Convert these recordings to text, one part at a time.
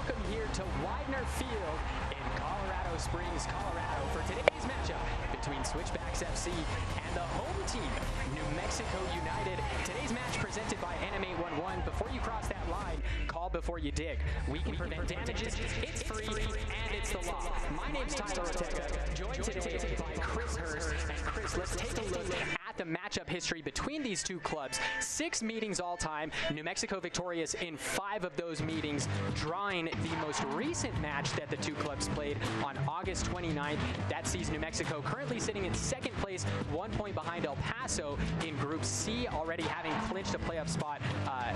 welcome here to Widener Field in Colorado Springs, Colorado for today's matchup between Switchbacks FC and the home team, New Mexico United. Today's match presented by Animate 11. Before you cross that line, call before you dig. We can prevent damages, it's free, and it's the law. My name's Tyler Ortega, joined today by Chris Hurst. And Chris, let's take a look at the matchup history between these two clubs. 6 meetings all time, New Mexico victorious in 5 of those meetings, drawing the most recent match that the two clubs played on August 29th. That sees New Mexico currently sitting in second place, 1 point behind El Paso in Group C, already having clinched a playoff spot,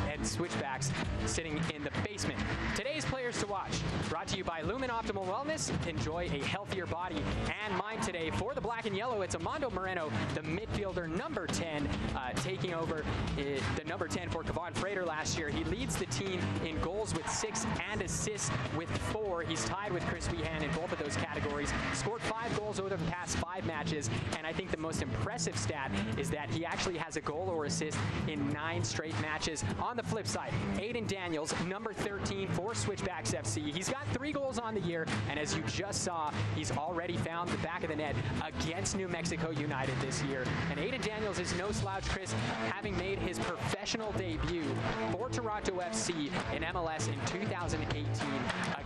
and Switchbacks sitting in the basement. Today's players to watch, brought to you by Lumen Optimal Wellness. Enjoy a healthier body and mind today. For the black and yellow, it's Amando Moreno, the midfielder, number 10, taking over the number 10 for Kevon Frater last year. He leads the team in goals with 6 and assists with 4. He's tied with Chris Wehan in both of those categories. Scored 5 goals over the past 5 matches, and I think the most impressive stat is that he actually has a goal or assist in 9 straight matches. On the flip side, Aiden Daniels, number 13 for Switchbacks FC. He's got 3 goals on the year, and as you just saw, he's already found the back of the net against New Mexico United this year. And Aiden Daniels is no slouch, Chris, having made his professional debut for Toronto FC in MLS in 2018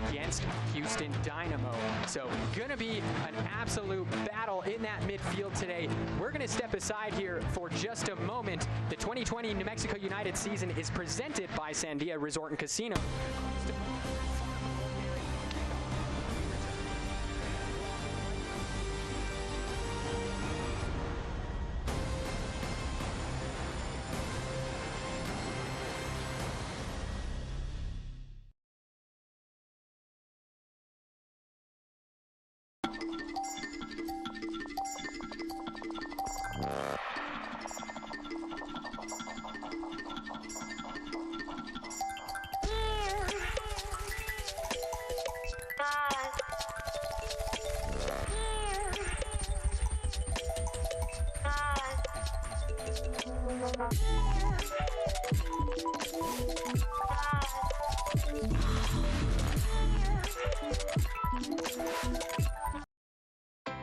against Houston Dynamo. So gonna be an absolute battle in that midfield today. We're gonna step aside here for just a moment. The 2020 New Mexico United season is presented by Sandia Resort and Casino.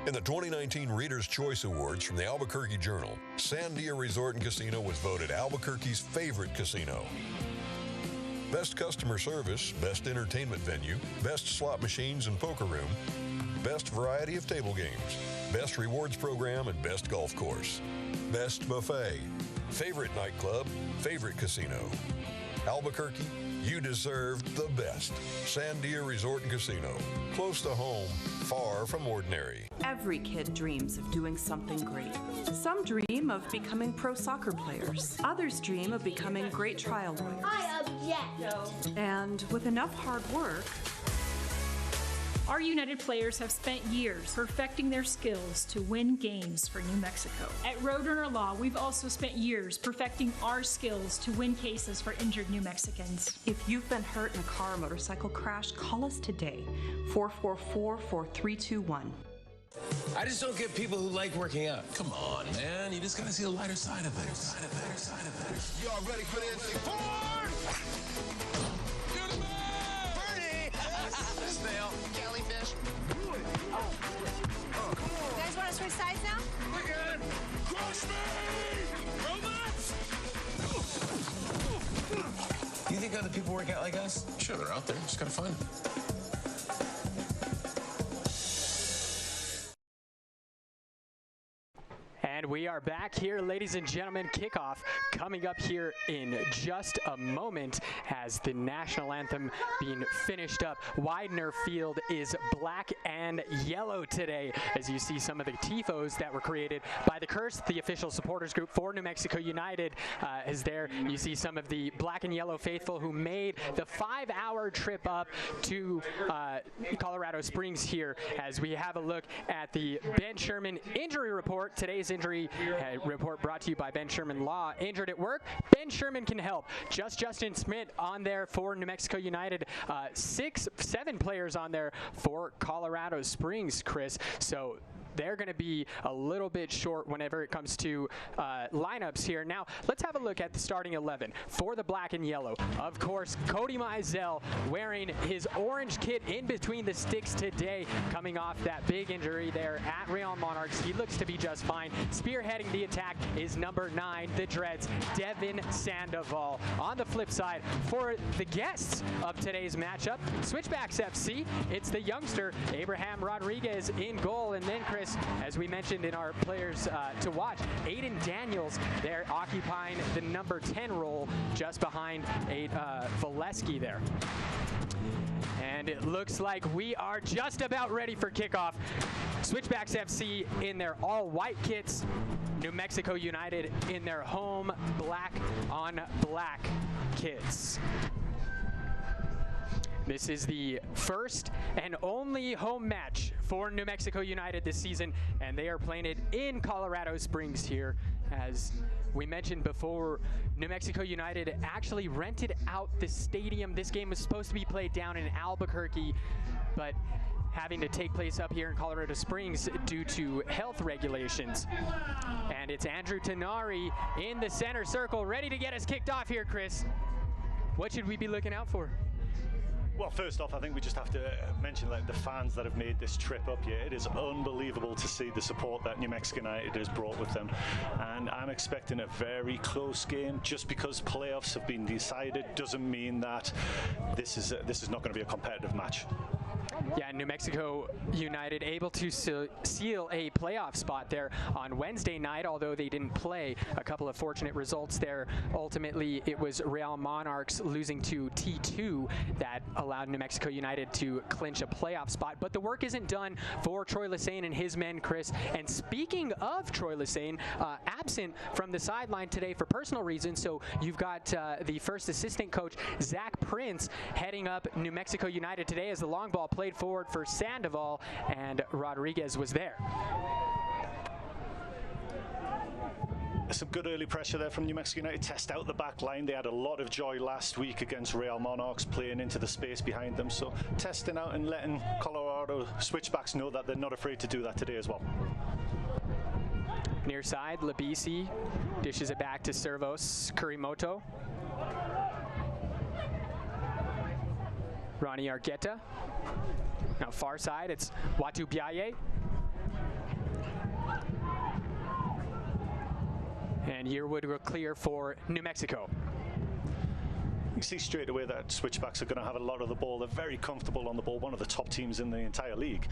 In the 2019 Reader's Choice Awards from the Albuquerque Journal, Sandia Resort and Casino was voted Albuquerque's favorite casino. Best customer service, best entertainment venue, best slot machines and poker room, best variety of table games, best rewards program, and best golf course. Best buffet, favorite nightclub, favorite casino. Albuquerque, you deserve the best. Sandia Resort and Casino. Close to home, far from ordinary. Every kid dreams of doing something great. Some dream of becoming pro soccer players. Others dream of becoming great trial lawyers. I object. And with enough hard work, our United players have spent years perfecting their skills to win games for New Mexico. At Roadrunner Law, we've also spent years perfecting our skills to win cases for injured New Mexicans. if you've been hurt in a car or motorcycle crash, call us today, 444-4321. I just don't get people who like working out. Come on, man. You just gotta see the lighter side of things. Y'all ready for this? Forward! Good man! Birdie! Snail. Jellyfish. You guys want to switch sides now? Look at it! Crush me! Robots! You think other people work out like us? Sure, they're out there. Just gotta find them. And we are back here, ladies and gentlemen. Kickoff coming up here in just a moment as the national anthem being finished up. Widener Field is black and yellow today, as you see some of the tifos that were created by the Curse, the official supporters group for New Mexico United is there. You see some of the black and yellow faithful who made the 5-hour trip up to Colorado Springs here, as we have a look at the Ben Sherman injury report. Today's injury report brought to you by Ben Sherman Law. Injured at work, Ben Sherman can help. Justin Smith on there for New Mexico United. 7 players on there for Colorado Springs, Chris. So they're going to be a little bit short whenever it comes to lineups here. Now, let's have a look at the starting 11 for the black and yellow. Of course, Cody Mizell wearing his orange kit in between the sticks today, coming off that big injury there at Real Monarchs. He looks to be just fine. Spearheading the attack is number 9, the Dreads, Devin Sandoval. On the flip side, for the guests of today's matchup, Switchbacks FC, it's the youngster Abraham Rodriguez in goal. And then, Chris, as we mentioned in our players to watch, Aiden Daniels there occupying the number 10 role just behind Valesky there. And it looks like we are just about ready for kickoff. Switchbacks FC in their all-white kits, New Mexico United in their home black-on-black kits. This is the first and only home match for New Mexico United this season, and they are playing it in Colorado Springs here. As we mentioned before, New Mexico United actually rented out the stadium. This game was supposed to be played down in Albuquerque, but having to take place up here in Colorado Springs due to health regulations. And it's Andrew Tenari in the center circle, ready to get us kicked off here, Chris. What should we be looking out for? Well, first off, I think we just have to mention the fans that have made this trip up here. It is unbelievable to see the support that New Mexico United has brought with them. And I'm expecting a very close game. Just because playoffs have been decided doesn't mean that this is not going to be a competitive match. Yeah, New Mexico United able to seal a playoff spot there on Wednesday night, although they didn't play. A couple of fortunate results there. Ultimately, it was Real Monarchs losing to T2 that allowed New Mexico United to clinch a playoff spot. But the work isn't done for Troy Lesane and his men, Chris. And speaking of Troy Lesane, absent from the sideline today for personal reasons, so you've got the first assistant coach, Zach Prince, heading up New Mexico United today as the long ball played forward for Sandoval, and Rodriguez was there. Some good early pressure there from New Mexico United. Test out the back line. They had a lot of joy last week against Real Monarchs, playing into the space behind them. So testing out and letting Colorado Switchbacks know that they're not afraid to do that today as well. Near side, Labisi dishes it back to Servos Kurimoto. Ronnie Argueta. Now far side, it's Watu Biaye. And Yearwood will clear for New Mexico. You see straight away that Switchbacks are going to have a lot of the ball. They're very comfortable on the ball, one of the top teams in the entire league.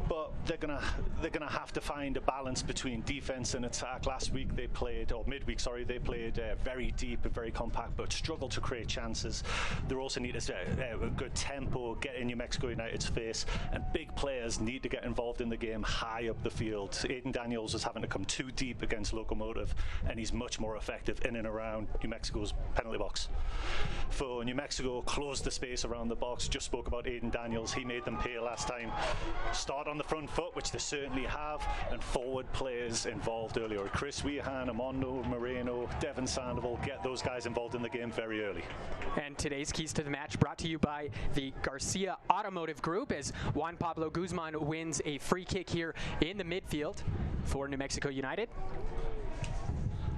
But they're going to have to find a balance between defense and attack. Last week they played, or midweek, sorry, they played very deep and very compact, but struggled to create chances. They also need a good tempo, get in New Mexico United's face, and big players need to get involved in the game high up the field. Aiden Daniels was having to come too deep against Locomotive, and he's much more effective in and around New Mexico's penalty box. For New Mexico, closed the space around the box. Just spoke about Aiden Daniels. He made them pay last time. Start on the front foot, which they certainly have, and forward players involved earlier. Chris Weahan, Amondo Moreno, Devin Sandoval, get those guys involved in the game very early. And today's keys to the match brought to you by the Garcia Automotive Group, as Juan Pablo Guzman wins a free kick here in the midfield for New Mexico United.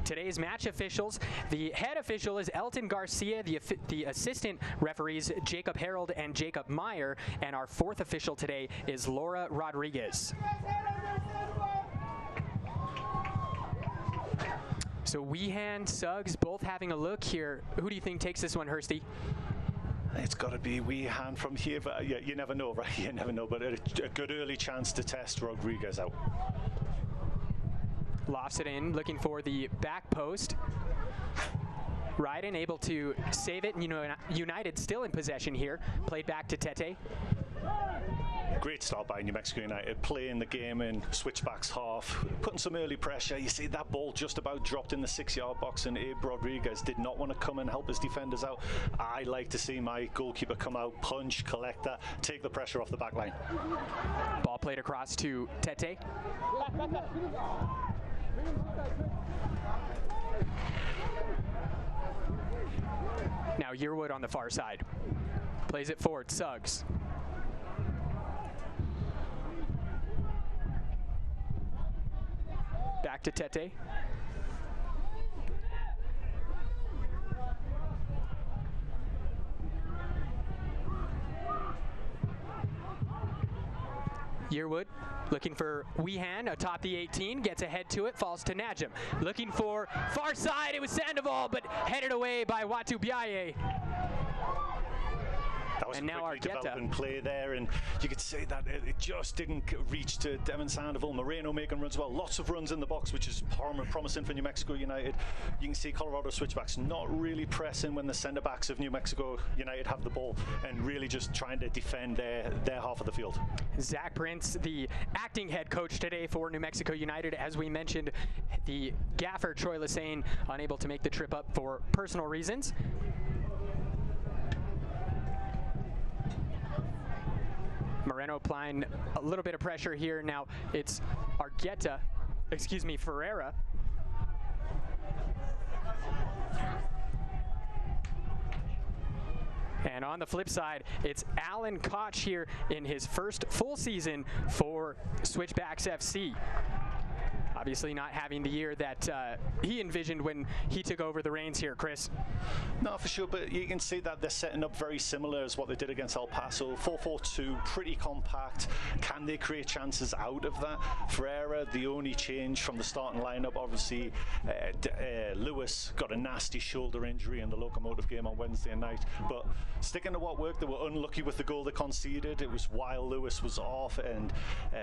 Today's match officials, the head official is Elton Garcia, the assistant referees Jacob Harold and Jacob Meyer, and our fourth official today is Laura Rodriguez. So Weahan, Suggs, both having a look here. Who do you think takes this one, Hursty? It's got to be Weahan from here, but you never know, right? You never know, but a good early chance to test Rodriguez out. Lofts it in, looking for the back post. Ryden able to save it, and United still in possession here. Played back to Tete. Great start by New Mexico United, playing the game in Switchbacks half, putting some early pressure. You see that ball just about dropped in the 6-yard box, and Abe Rodriguez did not want to come and help his defenders out. I like to see my goalkeeper come out, punch, collect that, take the pressure off the back line. Ball played across to Tete. Now Yearwood on the far side. Plays it forward, Suggs. Back to Tete. Yearwood looking for Weehan atop the 18, gets ahead to it, falls to Najim. Looking for far side, it was Sandoval, but headed away by Watu Biaye. That was and a now quickly Argueta. developing play there, and you could say that it just didn't reach to Devin Sandoval. Moreno making runs well, lots of runs in the box, which is promising for New Mexico United. You can see Colorado Switchbacks not really pressing when the centre backs of New Mexico United have the ball, and really just trying to defend their half of the field. Zach Prince, the acting head coach today for New Mexico United. As we mentioned, the gaffer Troy Lassane unable to make the trip up for personal reasons. Moreno applying a little bit of pressure here. Now it's Ferreira. And on the flip side, it's Alan Koch here in his first full season for Switchbacks FC. Obviously not having the year that he envisioned when he took over the reins here, Chris. No, for sure, but you can see that they're setting up very similar as what they did against El Paso. 4-4-2, pretty compact. Can they create chances out of that? Ferreira, the only change from the starting lineup, obviously, Lewis got a nasty shoulder injury in the Locomotive game on Wednesday night, but sticking to what worked, they were unlucky with the goal they conceded. It was while Lewis was off and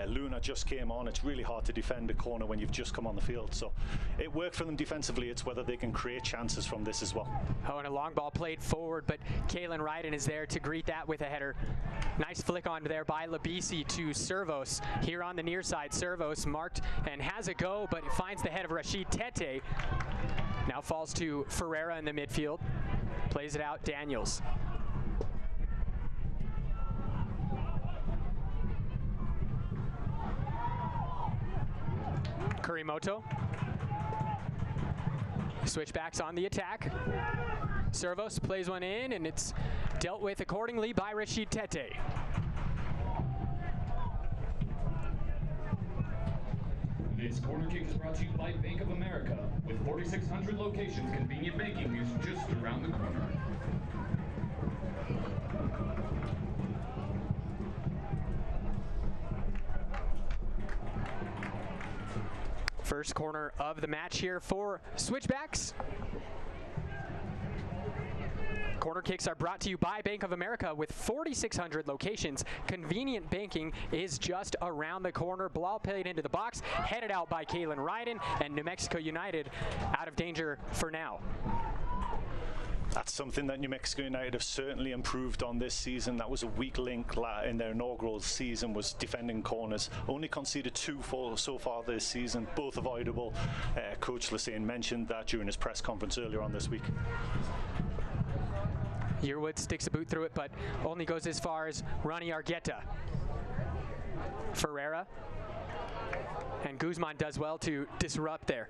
Luna just came on. It's really hard to defend a corner when you've just come on the field, so it worked for them defensively. It's whether they can create chances from this as well. Oh, and a long ball played forward, but Kalen Ryden is there to greet that with a header. Nice flick on there by Labisi to Servos. Here on the near side, Servos marked and has a go, but it finds the head of Rashid Tete. Now falls to Ferreira in the midfield. Plays it out, Daniels. Kurimoto. Switchbacks on the attack. Servos plays one in, and it's dealt with accordingly by Rashid Tete. This corner kick is brought to you by Bank of America. With 4,600 locations, convenient banking is just around the corner. First corner of the match here for Switchbacks. Corner kicks are brought to you by Bank of America. With 4,600 locations, convenient banking is just around the corner. Ball played into the box, headed out by Kalen Ryden, and New Mexico United out of danger for now. That's something that New Mexico United have certainly improved on this season. That was a weak link in their inaugural season, was defending corners. Only conceded 2 so far this season, both avoidable. Coach Lassane mentioned that during his press conference earlier on this week. Yearwood sticks a boot through it, but only goes as far as Ronnie Argueta. Ferreira. And Guzman does well to disrupt there.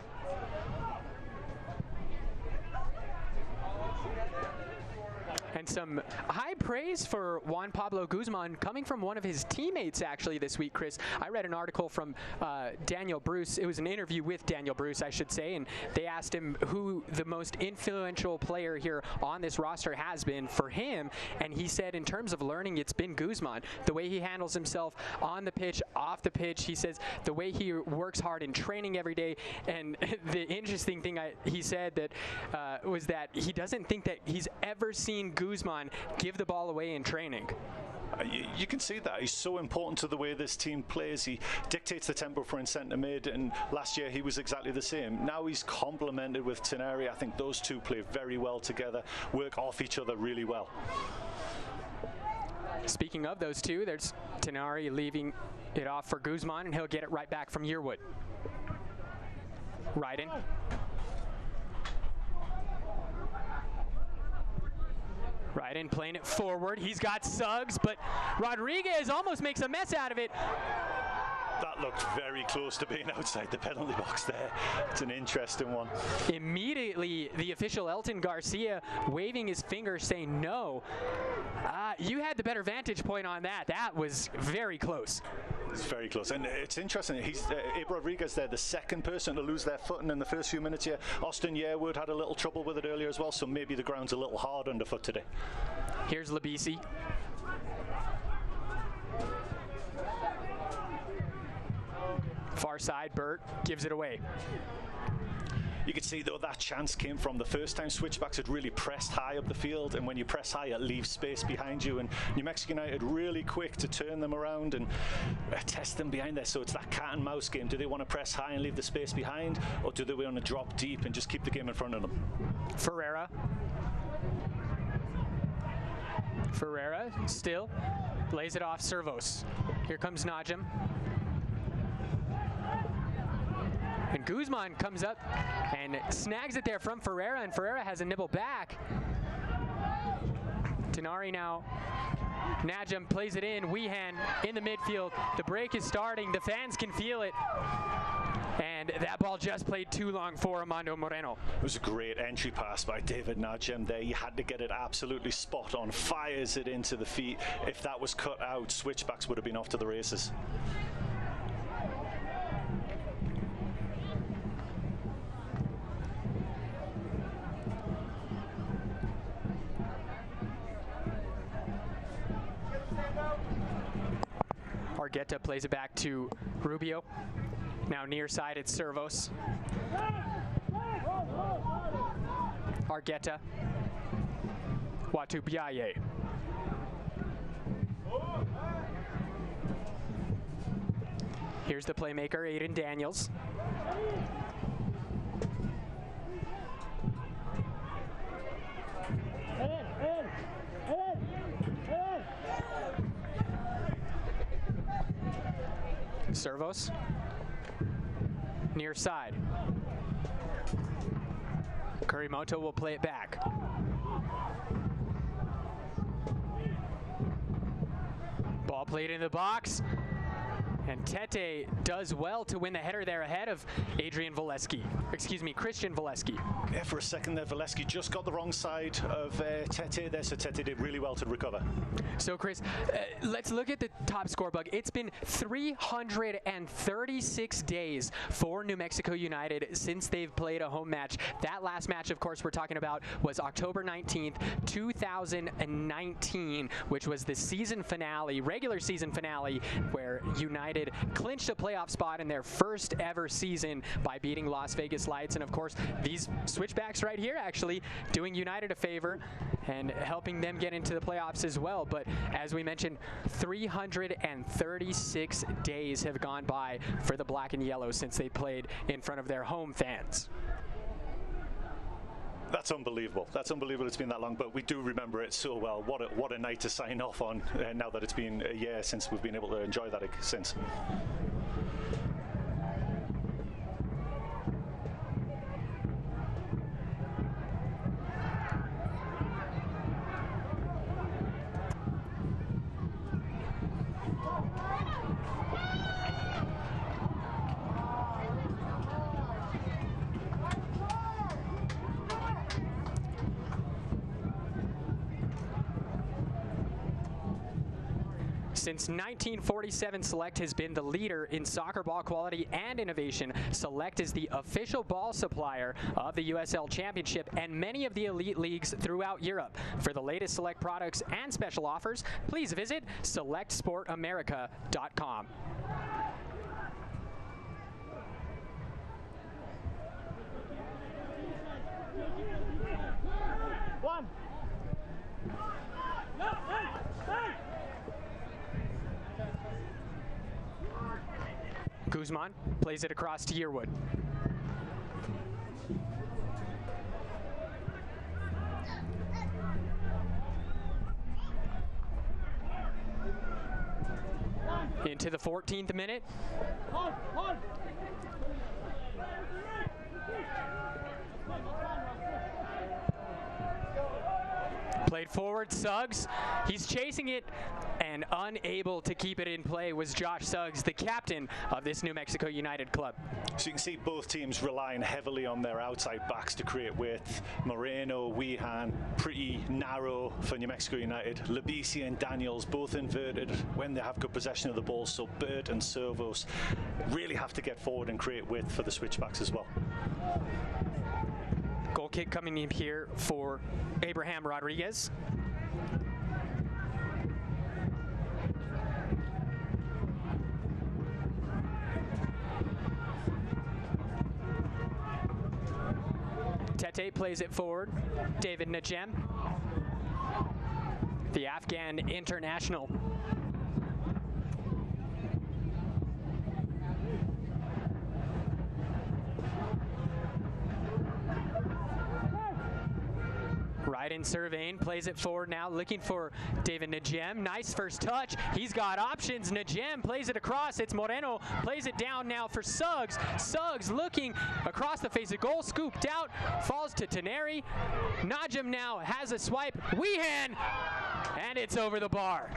And some high praise for Juan Pablo Guzman coming from one of his teammates actually this week, Chris. I read an article from Daniel Bruce. It was an interview with Daniel Bruce, I should say, and they asked him who the most influential player here on this roster has been for him, and he said in terms of learning, it's been Guzman. The way he handles himself on the pitch, off the pitch, he says the way he works hard in training every day, and the interesting thing he said that was that he doesn't think that he's ever seen Guzman give the ball away in training. You can see that. He's so important to the way this team plays. He dictates the tempo for in centre mid, and last year he was exactly the same. Now he's complemented with Teneri. I think those two play very well together, work off each other really well. Speaking of those two, there's Tenari leaving it off for Guzman, and he'll get it right back from Yearwood. Ryden. Ryden playing it forward. He's got Suggs, but Rodriguez almost makes a mess out of it. That looked very close to being outside the penalty box there. It's an interesting one. Immediately, the official Elton Garcia waving his finger saying no. You had the better vantage point on that. That was very close. It's very close. And it's interesting. Abe Rodriguez there, the second person to lose their footing in the first few minutes here. Austin Yearwood had a little trouble with it earlier as well, so maybe the ground's a little hard underfoot today. Here's Labisi. Far side, Burt gives it away. You could see, though, that chance came from the first time Switchbacks had really pressed high up the field, and when you press high, it leaves space behind you, and New Mexico United really quick to turn them around and test them behind there. So it's that cat and mouse game. Do they want to press high and leave the space behind, or do they want to drop deep and just keep the game in front of them? Ferreira still lays it off Servos. Here comes Najim. And Guzman comes up and snags it there from Ferreira, and Ferreira has a nibble back. Tenari now. Najim plays it in. Weehan in the midfield. The break is starting. The fans can feel it. And that ball just played too long for Armando Moreno. It was a great entry pass by David Najim there. He had to get it absolutely spot on. Fires it into the feet. If that was cut out, Switchbacks would have been off to the races. Argueta plays it back to Rubio. Now near side, it's Servos. Argueta. Watu Biaye. Here's the playmaker, Aiden Daniels. Servos. Near side. Kurimoto will play it back. Ball played in the box. And Tete does well to win the header there ahead of Christian Valesky. Yeah, for a second there, Valesky just got the wrong side of Tete there, so Tete did really well to recover. So, Chris, let's look at the top score bug. It's been 336 days for New Mexico United since they've played a home match. That last match, of course, we're talking about was October 19th, 2019, which was the season finale, regular season finale, where United clinched a playoff spot in their first ever season by beating Las Vegas Lights. And of course, these Switchbacks right here actually doing United a favor and helping them get into the playoffs as well. But as we mentioned, 336 days have gone by for the Black and Yellow since they played in front of their home fans. That's unbelievable. That's unbelievable it's been that long, but we do remember it so well. What a night to sign off on now that it's been a year since we've been able to enjoy that since. Since 1947, Select has been the leader in soccer ball quality and innovation. Select is the official ball supplier of the USL Championship and many of the elite leagues throughout Europe. For the latest Select products and special offers, please visit selectsportamerica.com. One. Guzman plays it across to Yearwood. Into the 14th minute. Played forward, Suggs. He's chasing it, and and unable to keep it in play was Josh Suggs, the captain of this New Mexico United club. So you can see both teams relying heavily on their outside backs to create width. Moreno, Weehan, pretty narrow for New Mexico United. Labisi and Daniels both inverted when they have good possession of the ball, so Burt and Servos really have to get forward and create width for the Switchbacks as well. Goal kick coming in here for Abraham Rodriguez. Tete plays it forward. David Najem, the Afghan international. Right in surveying, plays it forward now, looking for David Najem. Nice first touch. He's got options. Najem plays it across. It's Moreno. Plays it down now for Suggs. Suggs looking across the face of goal, scooped out, falls to Teneri. Najem now has a swipe. Weehan, and it's over the bar.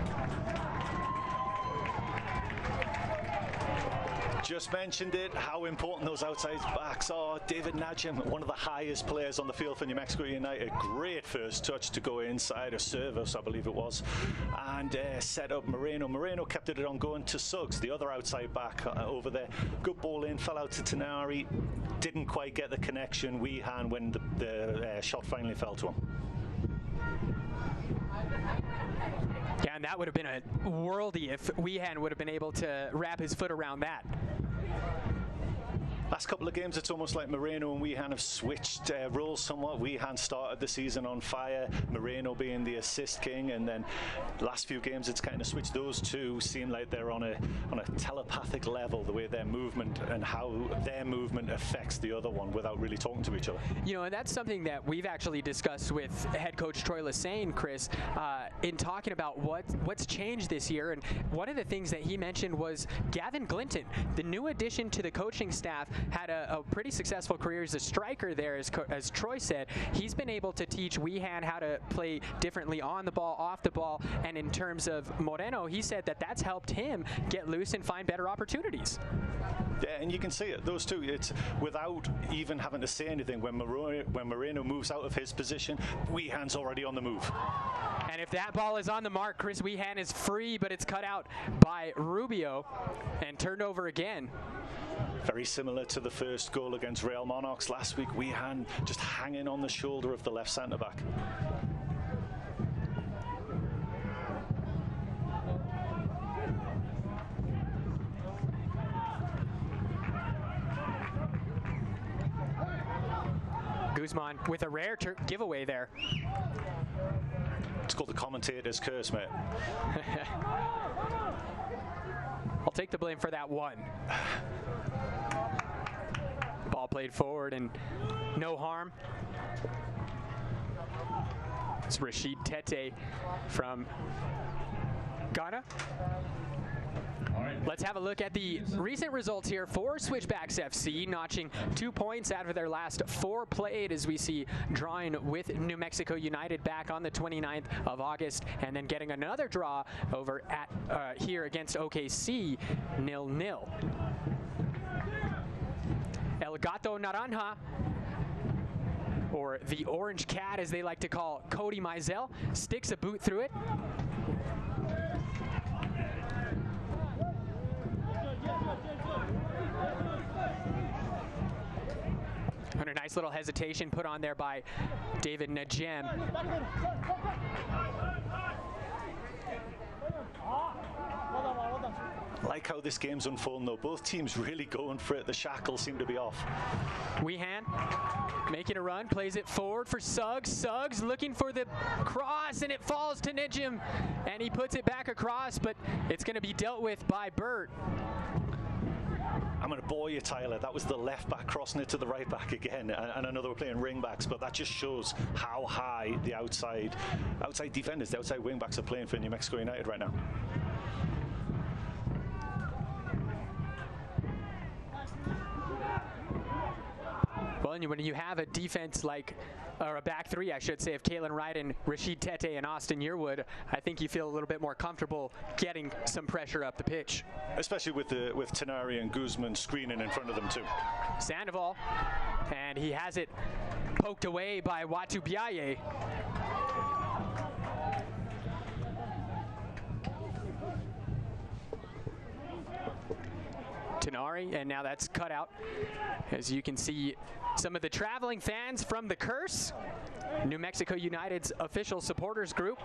Just mentioned it, how important those outside backs are. David Najem, one of the highest players on the field for New Mexico United. Great first touch to go inside a service, I believe it was, and set up Moreno. Moreno kept it on going to Suggs, the other outside back over there. Good ball in, fell out to Tenari. Didn't quite get the connection. Weehan when the shot finally fell to him. Yeah, and that would have been a worldie if Weehan would have been able to wrap his foot around that. Last couple of games, it's almost like Moreno and Weehan have switched roles somewhat. Weehan started the season on fire, Moreno being the assist king, and then last few games it's kind of switched. Those two seem like they're on a telepathic level, the way their movement and how their movement affects the other one without really talking to each other. You know, and that's something that we've actually discussed with head coach Troy Lesane, Chris, in talking about what's changed this year. And one of the things that he mentioned was Gavin Glinton, the new addition to the coaching staff, had a pretty successful career as a striker there, as Troy said. He's been able to teach Weehan how to play differently on the ball, off the ball, and in terms of Moreno, he said that that's helped him get loose and find better opportunities. Yeah, and you can see it, those two, it's without even having to say anything. When Moreno moves out of his position, Weehan's already on the move. And if that ball is on the mark, Chris, Weehan is free, but it's cut out by Rubio and turned over again. Very similar to the first goal against Real Monarchs last week. Weehan just hanging on the shoulder of the left centre-back. Guzman with a rare giveaway there. It's called the commentator's curse, mate. I'll take the blame for that one. Ball played forward and no harm. It's Rashid Tete from Ghana. Let's have a look at the recent results here for Switchbacks FC, notching 2 points out of their last 4 played, as we see drawing with New Mexico United back on the 29th of August, and then getting another draw over at here against OKC, 0-0. El Gato Naranja, or the Orange Cat as they like to call Cody Mizell, sticks a boot through it. And a nice little hesitation put on there by David Najem. I like how this game's unfolding, though. Both teams really going for it. The shackles seem to be off. Weehan making a run, plays it forward for Suggs. Suggs looking for the cross, and it falls to Najem. And he puts it back across, but it's going to be dealt with by Burt. I'm going to bore you, Tyler. That was the left back crossing it to the right back again. And I know they were playing ring backs, but that just shows how high the outside defenders, the outside wing backs are playing for New Mexico United right now. Well, telling you, when you have a defense like, or a back three, I should say, of Kalen Wright and Rashid Tete and Austin Yearwood, I think you feel a little bit more comfortable getting some pressure up the pitch. Especially with Tenari and Guzman screening in front of them too. Sandoval, and he has it poked away by Watu Biaye. Tenari, and now that's cut out. As you can see, some of the traveling fans from the Curse, New Mexico United's official supporters group.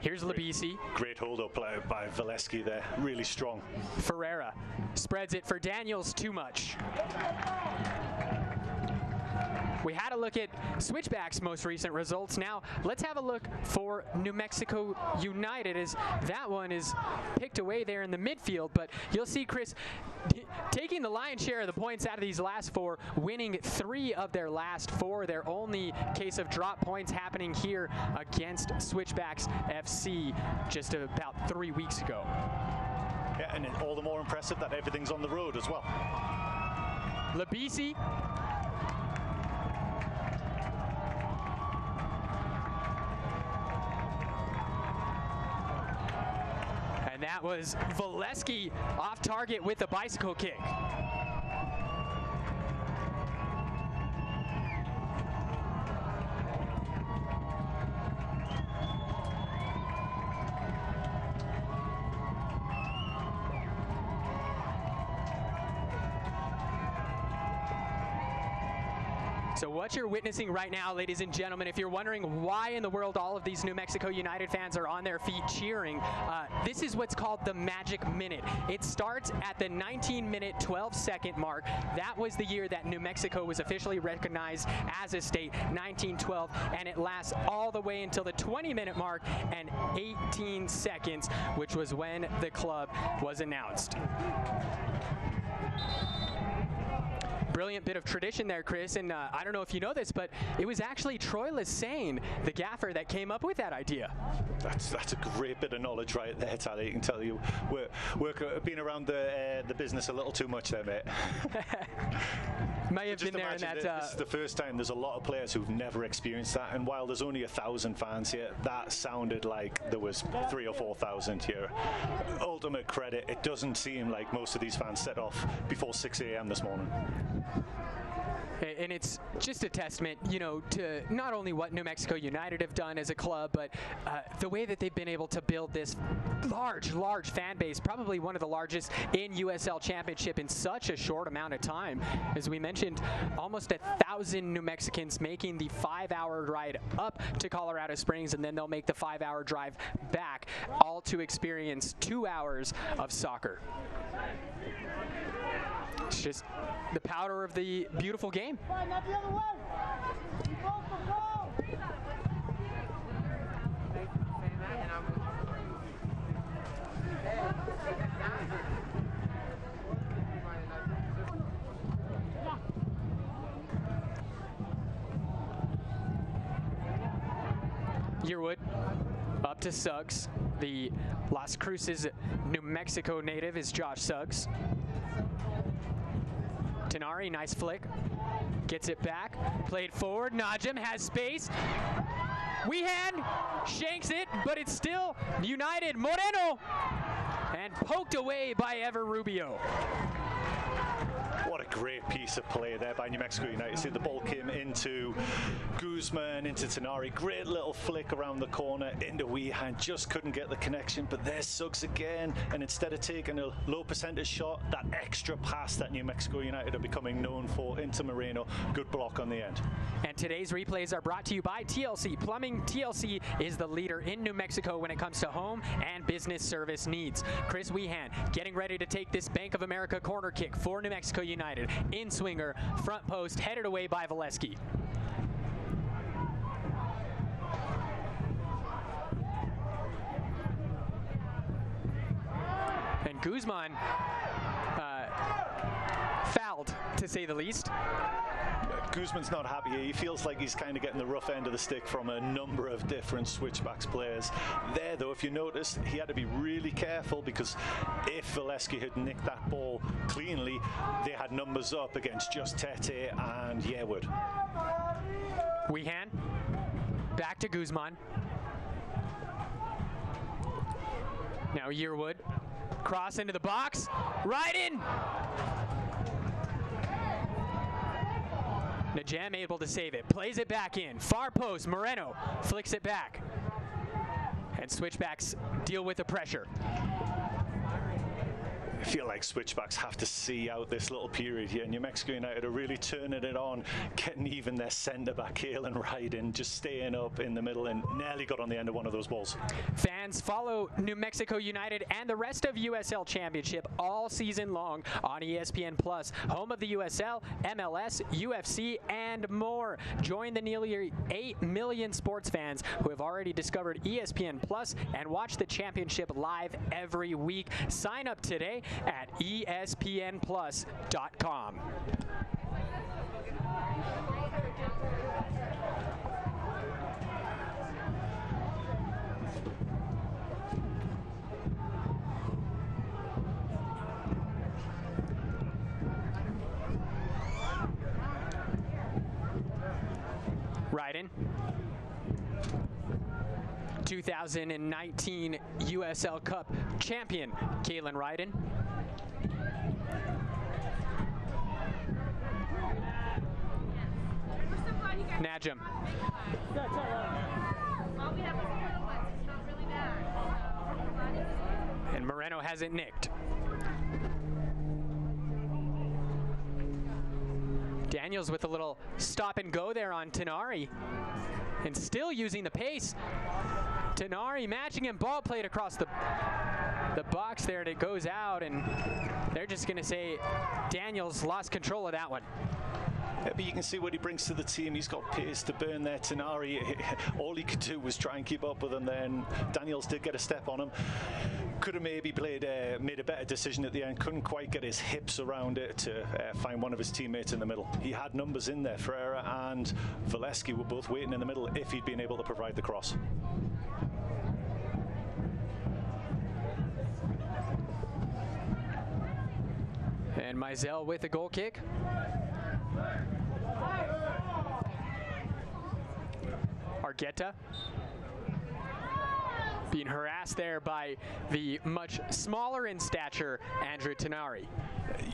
Here's Labisi. Great hold-up play by Valesky there, really strong. Ferreira spreads it for Daniels, too much. We had a look at Switchbacks' most recent results. Now let's have a look for New Mexico United, as that one is picked away there in the midfield. But you'll see Chris taking the lion's share of the points out of these last four, winning 3 of their last 4. Their only case of drop points happening here against Switchbacks FC just about 3 weeks ago. Yeah, and all the more impressive that everything's on the road as well. Labisi. And that was Valesky off target with a bicycle kick. So what you're witnessing right now, ladies and gentlemen, if you're wondering why in the world all of these New Mexico United fans are on their feet cheering, this is what's called the Magic Minute. It starts at the 19-minute, 12-second mark. That was the year that New Mexico was officially recognized as a state, 1912, and it lasts all the way until the 20-minute mark and 18 seconds, which was when the club was announced. Brilliant bit of tradition there, Chris, and I don't know if you know this, but it was actually Troy Lesane, the gaffer, that came up with that idea. That's a great bit of knowledge right there, Tally. I can tell you, we're been around the business a little too much there, mate. May have been there in that. This is the first time. There's a lot of players who've never experienced that, and while there's only 1,000 fans here, that sounded like there was 3,000 or 4,000 here. Ultimate credit. It doesn't seem like most of these fans set off before 6 a.m. this morning. And it's just a testament, you know, to not only what New Mexico United have done as a club, but the way that they've been able to build this large fan base, probably one of the largest in USL Championship in such a short amount of time. As we mentioned, almost 1,000 New Mexicans making the 5-hour ride up to Colorado Springs, and then they'll make the 5-hour drive back, all to experience 2 hours of soccer. It's just the power of the beautiful game. Not the other way. Yearwood up to Suggs. The Las Cruces, New Mexico native is Josh Suggs. Tenari, nice flick. Gets it back. Played forward. Najim has space. Wehan shanks it, but it's still United. Moreno. And poked away by Ever Rubio. What a great piece of play there by New Mexico United. See, the ball came into Guzman, into Tenari. Great little flick around the corner into Wehan. Just couldn't get the connection, but there's Suggs again. And instead of taking a low percentage shot, that extra pass that New Mexico United are becoming known for into Moreno. Good block on the end. And today's replays are brought to you by TLC. Plumbing TLC is the leader in New Mexico when it comes to home and business service needs. Chris Wehan getting ready to take this Bank of America corner kick for New Mexico United. In swinger, front post, headed away by Valesky. And Guzman fouled to say the least. Guzman's not happy here. He feels like he's kind of getting the rough end of the stick from a number of different Switchbacks players. There, though, if you noticed, he had to be really careful because if Valesky had nicked that ball cleanly, they had numbers up against just Tete and Yearwood. Weehan, back to Guzman. Now Yearwood, cross into the box, right in! Najam able to save it, plays it back in, far post, Moreno flicks it back. And Switchbacks deal with the pressure. I feel like Switchbacks have to see out this little period here. New Mexico United are really turning it on, getting even their centre-back, Kalen Ryden, just staying up in the middle and nearly got on the end of one of those balls. Fans follow New Mexico United and the rest of USL Championship all season long on ESPN+, home of the USL, MLS, UFC, and more. Join the nearly 8 million sports fans who have already discovered ESPN+ and watch the championship live every week. Sign up today at espnplus.com. Ryden, 2019 USL Cup champion, Kalen Ryden. Najam. And Moreno has it nicked. Daniels with a little stop and go there on Tenari. And still using the pace. Tenari matching him, ball played across the box there, and it goes out, and they're just going to say Daniels lost control of that one. Yeah, but you can see what he brings to the team. He's got pace to burn there. Tenari, all he could do was try and keep up with him then. Daniels did get a step on him. Could have maybe made a better decision at the end. Couldn't quite get his hips around it to find one of his teammates in the middle. He had numbers in there. Ferreira and Valesky were both waiting in the middle if he'd been able to provide the cross. And Mizell with a goal kick. Argueta being harassed there by the much smaller in stature Andrew Tenari.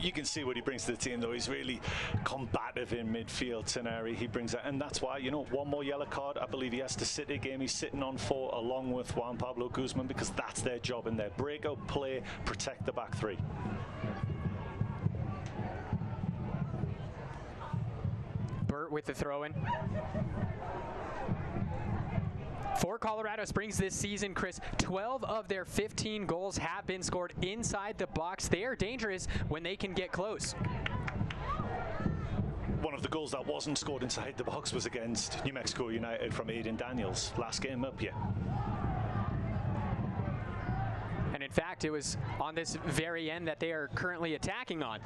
You can see what he brings to the team, though. He's really combative in midfield, Tenari. He brings that, and that's why, one more yellow card. I believe he has to sit a game. He's sitting on 4 along with Juan Pablo Guzman because that's their job in there. Breakout play, protect the back 3. Burt with the throw-in. For Colorado Springs this season, Chris, 12 of their 15 goals have been scored inside the box. They are dangerous when they can get close. One of the goals that wasn't scored inside the box was against New Mexico United from Aiden Daniels. Last game up, yeah. And in fact, it was on this very end that they are currently attacking on.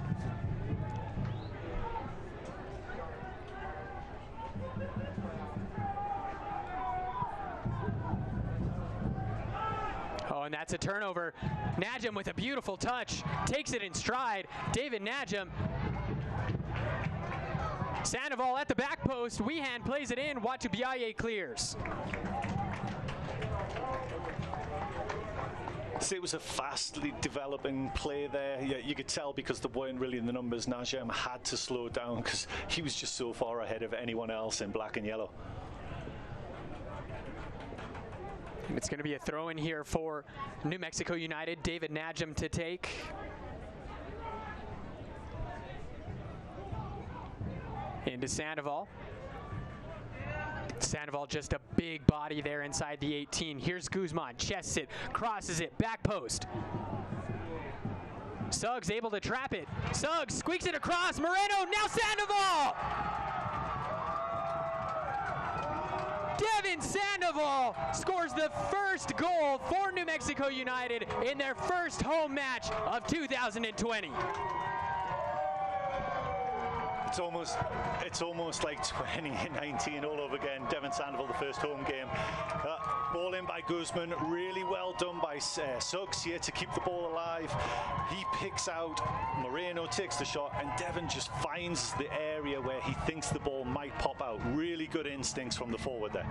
Oh, and that's a turnover. Najam with a beautiful touch, takes it in stride. David Najam. Sandoval at the back post. Weehan plays it in. Watubiaye clears. See, it was a fastly developing play there. Yeah, you could tell because there weren't really the numbers. Najam had to slow down because he was just so far ahead of anyone else in black and yellow. It's going to be a throw-in here for New Mexico United. David Najam to take. Into Sandoval. Sandoval just a big body there inside the 18. Here's Guzman, chests it, crosses it, back post. Suggs able to trap it. Suggs squeaks it across. Moreno, now Sandoval! Devin Sandoval scores the first goal for New Mexico United in their first home match of 2020. It's almost like 2019 all over again. Devin Sandoval, the first home game. Ball in by Guzman. Really well done by Suggs here to keep the ball alive. He picks out, Moreno takes the shot, and Devin just finds the area where he thinks the ball might pop out. Really good instincts from the forward there.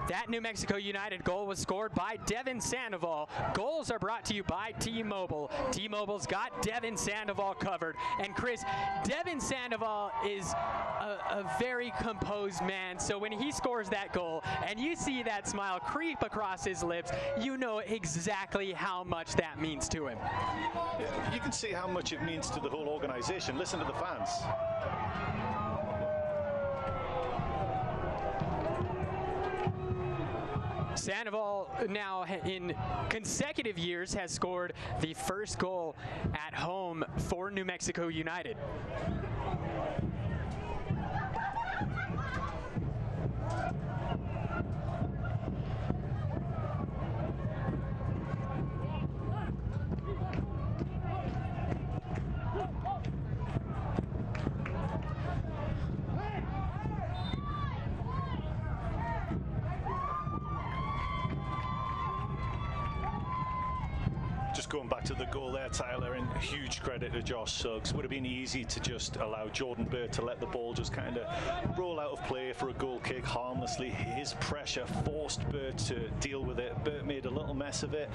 That New Mexico United goal was scored by Devin Sandoval. Goals are brought to you by T-Mobile. T-Mobile's got Devin Sandoval covered. And Chris, Devin Sandoval is a very composed man. So when he scores that goal and you see that smile creep across his lips, you know exactly how much that means to him. Yeah, you can see how much it means to the whole organization. Listen to the fans. Sandoval now in consecutive years has scored the first goal at home for New Mexico United. Just going back to the goal there, Tyler, and huge credit to Josh Suggs. Would have been easy to just allow Jordan Burt to let the ball just kind of roll out of play for a goal kick harmlessly. His pressure forced Burt to deal with it. Burt made a little mess of it,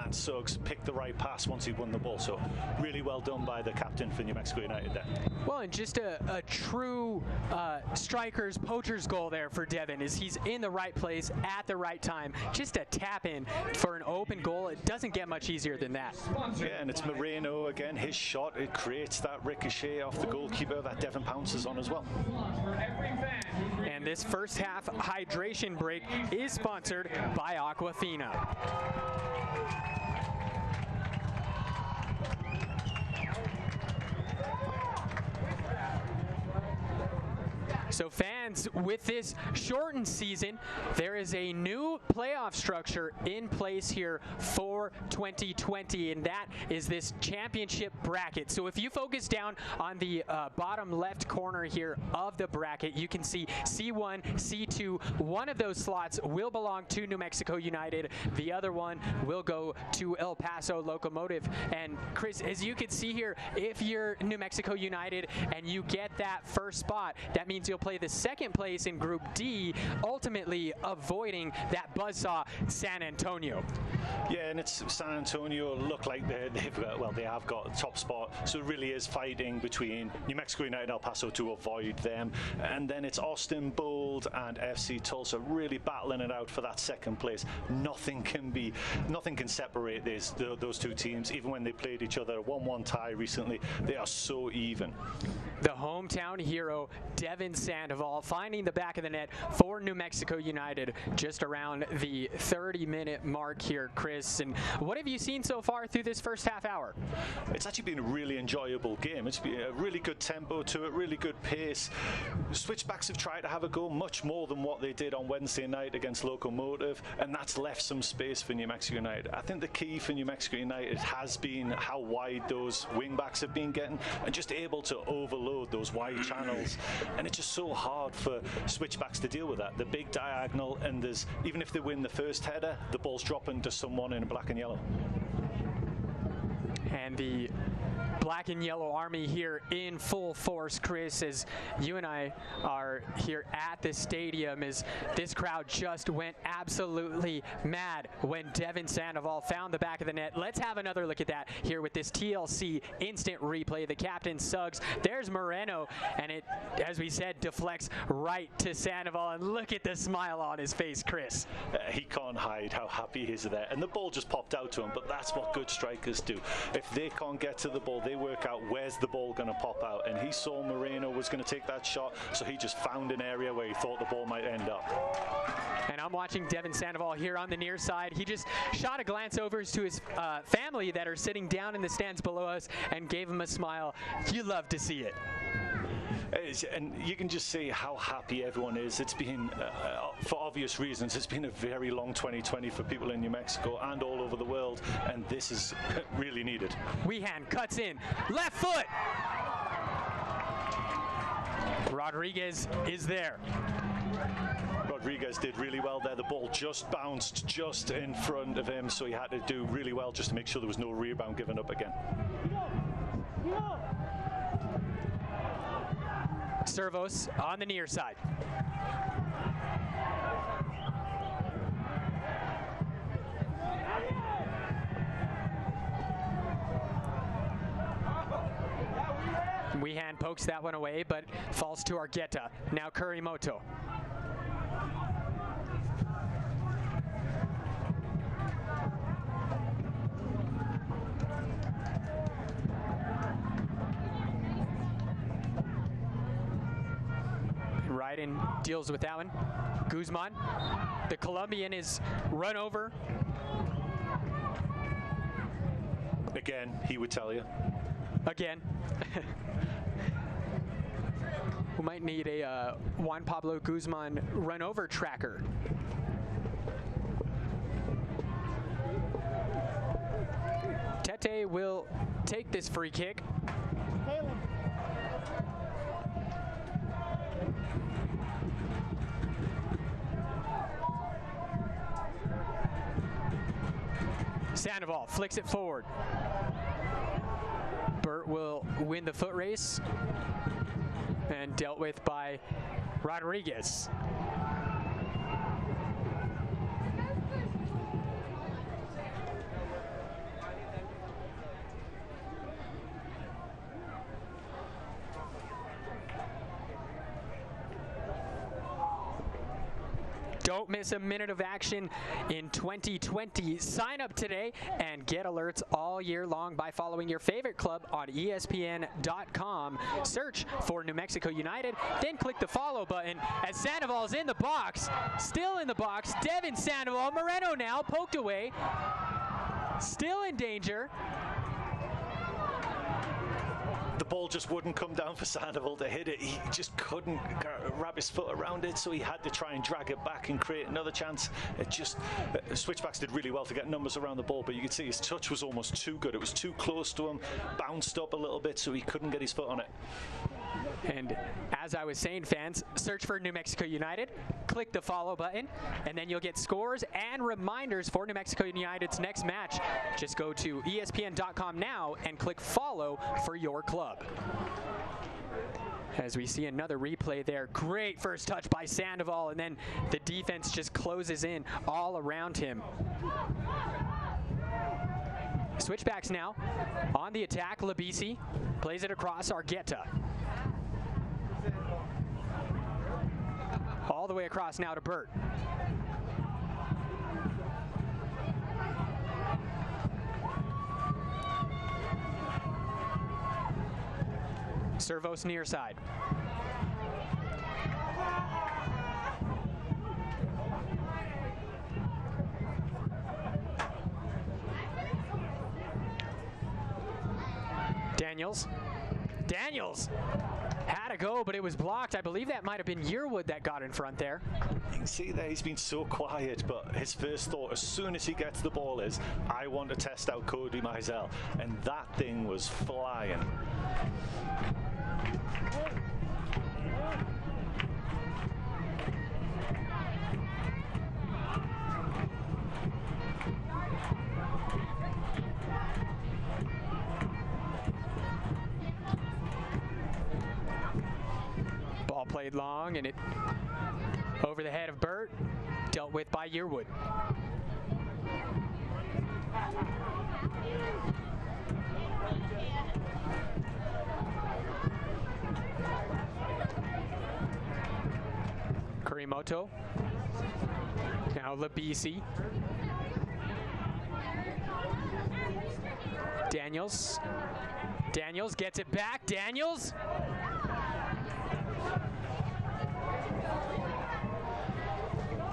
and Suggs picked the right pass once he won the ball. So really well done by the captain for New Mexico United there. Well, and just a true striker's, poacher's goal there for Devin is he's in the right place at the right time. Just a tap in for an open goal. It doesn't get much easier than that. Yeah, and it's Moreno again. His shot, it creates that ricochet off the goalkeeper that Devin pounces on as well. And this first half hydration break is sponsored by Aquafina. So fans, with this shortened season, there is a new playoff structure in place here for 2020, and that is this championship bracket. So if you focus down on the bottom left corner here of the bracket, you can see C1, C2. One of those slots will belong to New Mexico United. The other one will go to El Paso Locomotive. And Chris, as you can see here, if you're New Mexico United and you get that first spot, that means you'll play the second place in Group D, ultimately avoiding that buzzsaw San Antonio. Yeah, and it's San Antonio look like they have got a top spot, so it really is fighting between New Mexico United and El Paso to avoid them, and then it's Austin Bold and FC Tulsa really battling it out for that second place. Nothing can separate those two teams. Even when they played each other, a 1-1 tie recently, they are so even. The hometown hero Devin Sandoval finding the back of the net for New Mexico United just around the 30-minute mark here, Chris. And what have you seen so far through this first half hour? It's actually been a really enjoyable game. It's been a really good tempo to it, really good pace. Switchbacks have tried to have a go much more than what they did on Wednesday night against Locomotive, and that's left some space for New Mexico United. I think the key for New Mexico United has been how wide those wingbacks have been getting and just able to overload those wide channels. And it's just so hard for Switchbacks to deal with that. The big diagonal, and even if they win the first header, the ball's dropping to someone in black and yellow. And the black and yellow army here in full force, Chris, as you and I are here at the stadium, as this crowd just went absolutely mad when Devin Sandoval found the back of the net. Let's have another look at that here with this TLC instant replay. The captain, Suggs, there's Moreno, and it, as we said, deflects right to Sandoval, and look at the smile on his face, Chris. He can't hide how happy he is there, and the ball just popped out to him, but that's what good strikers do. If they can't get to the ball, they work out where's the ball going to pop out, and he saw Moreno was going to take that shot, so he just found an area where he thought the ball might end up. And I'm watching Devin Sandoval here on the near side. He just shot a glance over to his family that are sitting down in the stands below us and gave him a smile. You love to see it. And you can just see how happy everyone is. It's been, for obvious reasons, it's been a very long 2020 for people in New Mexico and all over the world, and this is really needed. Weehan cuts in, left foot! Rodriguez is there. Rodriguez did really well there. The ball just bounced just in front of him, so he had to do really well just to make sure there was no rebound given up again. Servos on the near side. Wehan pokes that one away, but falls to Argueta. Now Kurimoto. Ryden deals with that one. Guzman, the Colombian, is run over. Again, he would tell you. Again. We might need a Juan Pablo Guzman run over tracker. Tete will take this free kick. Sandoval flicks it forward. Burt will win the foot race and dealt with by Rodriguez. Don't miss a minute of action in 2020. Sign up today and get alerts all year long by following your favorite club on ESPN.com. Search for New Mexico United, then click the follow button as Sandoval's in the box. Still in the box, Devin Sandoval. Moreno now poked away. Still in danger. The ball just wouldn't come down for Sandoval to hit it. He just couldn't wrap his foot around it, so he had to try and drag it back and create another chance. It just, Switchbacks did really well to get numbers around the ball, but you could see his touch was almost too good. It was too close to him, bounced up a little bit, so he couldn't get his foot on it. And as I was saying, fans, search for New Mexico United, click the follow button, and then you'll get scores and reminders for New Mexico United's next match. Just go to ESPN.com now and click follow for your club. As we see another replay there, great first touch by Sandoval, and then the defense just closes in all around him. Switchbacks now on the attack. Labisi plays it across Argueta. All the way across now to Burt. Servos near side. Daniels had to go, but it was blocked. I believe that might have been Yearwood that got in front there. You can see there he's been so quiet, but his first thought as soon as he gets the ball is, I want to test out Cody Mizell, and that thing was flying. Played long, and it over the head of Burt, dealt with by Yearwood. Kurimoto. Now Labisi. Daniels gets it back. Daniels.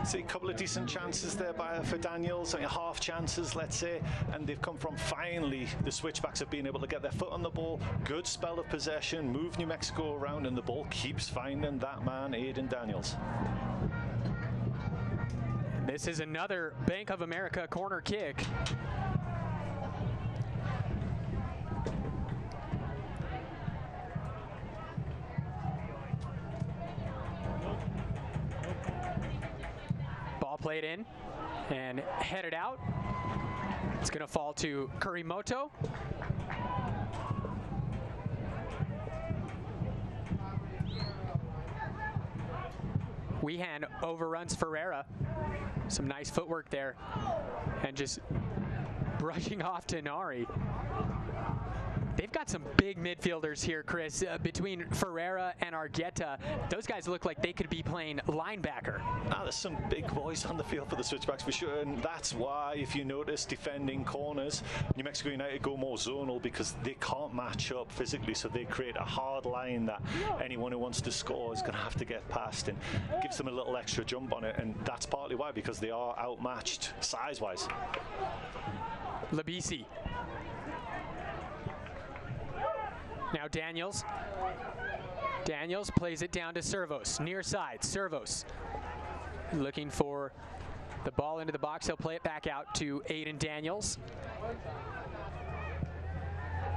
See a couple of decent chances there for Daniels, half chances, let's say, and they've come from finally the Switchbacks have been able to get their foot on the ball. Good spell of possession, move New Mexico around, and the ball keeps finding that man, Aiden Daniels. This is another Bank of America corner kick. play it in and head it out. It's going to fall to Kurimoto. Weehan overruns Ferreira. Some nice footwork there. And just brushing off to Nari. They've got some big midfielders here, Chris, between Ferreira and Argueta. Those guys look like they could be playing linebacker. There's some big boys on the field for the Switchbacks for sure, and that's why, if you notice, defending corners, New Mexico United go more zonal because they can't match up physically, so they create a hard line that anyone who wants to score is going to have to get past, and gives them a little extra jump on it, and that's partly why, because they are outmatched size-wise. Labisi. Now Daniels. Daniels plays it down to Servos, near side. Servos looking for the ball into the box. He'll play it back out to Aiden Daniels.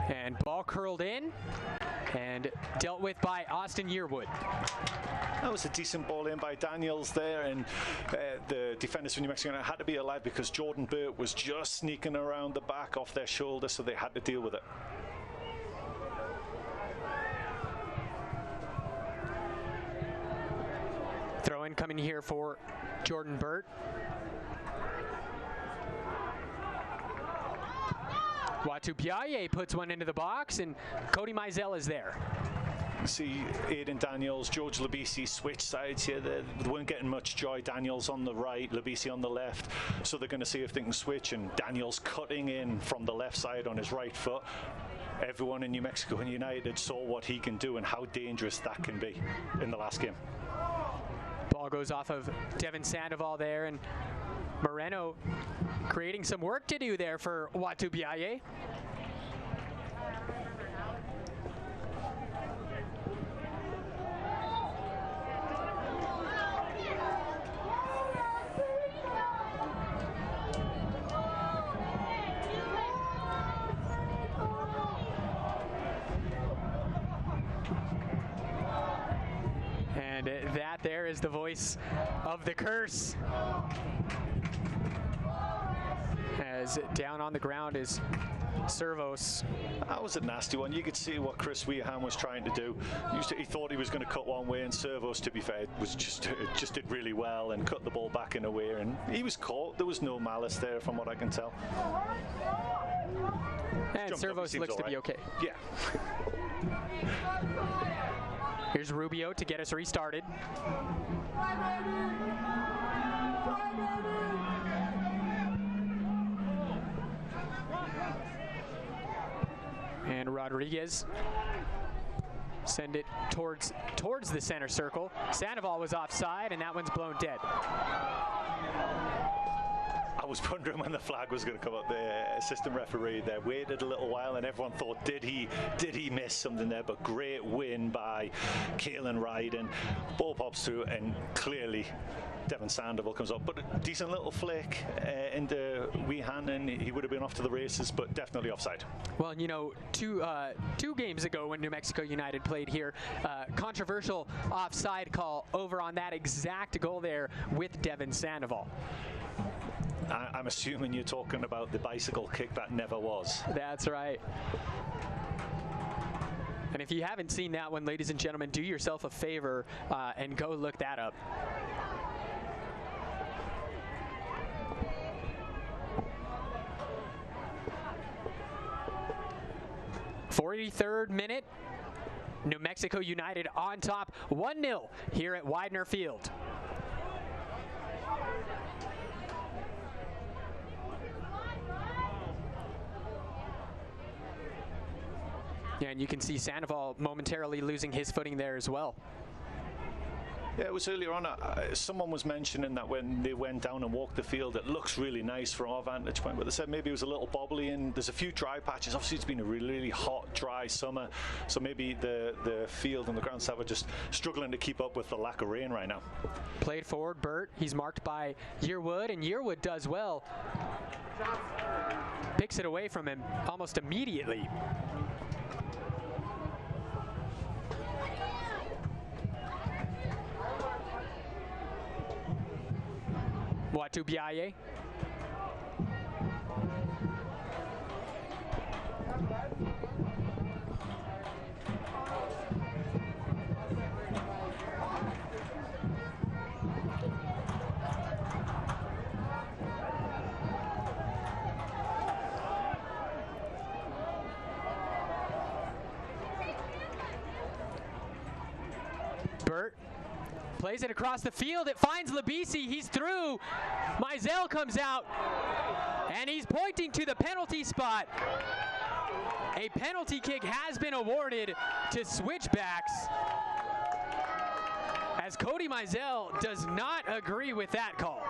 And ball curled in and dealt with by Austin Yearwood. That was a decent ball in by Daniels there, and the defenders from New Mexico had to be alive because Jordan Burt was just sneaking around the back off their shoulder, so they had to deal with it. Throw in coming here for Jordan Burt. Watu Piaye puts one into the box, and Cody Mizell is there. See Aiden Daniels, George Labisi switch sides here. They weren't getting much joy. Daniels on the right, Labisi on the left. So they're going to see if they can switch, and Daniels cutting in from the left side on his right foot. Everyone in New Mexico and United saw what he can do and how dangerous that can be in the last game. Ball goes off of Devin Sandoval there, and Moreno creating some work to do there for Watu Biaye. And that there is the voice of the curse. As down on the ground is Servos. That was a nasty one. You could see what Chris Weehan was trying to do. He thought he was going to cut one way, and Servos, to be fair, was just did really well and cut the ball back in a way, and he was caught. There was no malice there from what I can tell. And Servos looks to be okay. Yeah. Here's Rubio to get us restarted. And Rodriguez send it towards the center circle. Sandoval was offside, and that one's blown dead. I was wondering when the flag was going to come up. The assistant referee there waited a little while, and everyone thought, did he miss something there? But great win by Kalen Ryden. Ball pops through, and clearly Devin Sandoval comes up. But a decent little flick into Weehan, and he would have been off to the races, but definitely offside. Well, you know, two games ago when New Mexico United played here, controversial offside call over on that exact goal there with Devin Sandoval. I'm assuming you're talking about the bicycle kick that never was. That's right. And if you haven't seen that one, ladies and gentlemen, do yourself a favor and go look that up. '43rd minute, New Mexico United on top, 1-0 here at Widener Field. Yeah, and you can see Sandoval momentarily losing his footing there as well. Yeah, it was earlier on. Someone was mentioning that when they went down and walked the field, it looks really nice from our vantage point. But they said maybe it was a little bobbly, and there's a few dry patches. Obviously, it's been a really, really hot, dry summer, so maybe the field and the ground staff are just struggling to keep up with the lack of rain right now. Played forward, Burt. He's marked by Yearwood, and Yearwood does well. Picks it away from him almost immediately. Watubiaye. Burt plays it across the field. It finds Labisi. He's through. Mizell comes out, and he's pointing to the penalty spot. A penalty kick has been awarded to Switchbacks, as Cody Mizell does not agree with that call.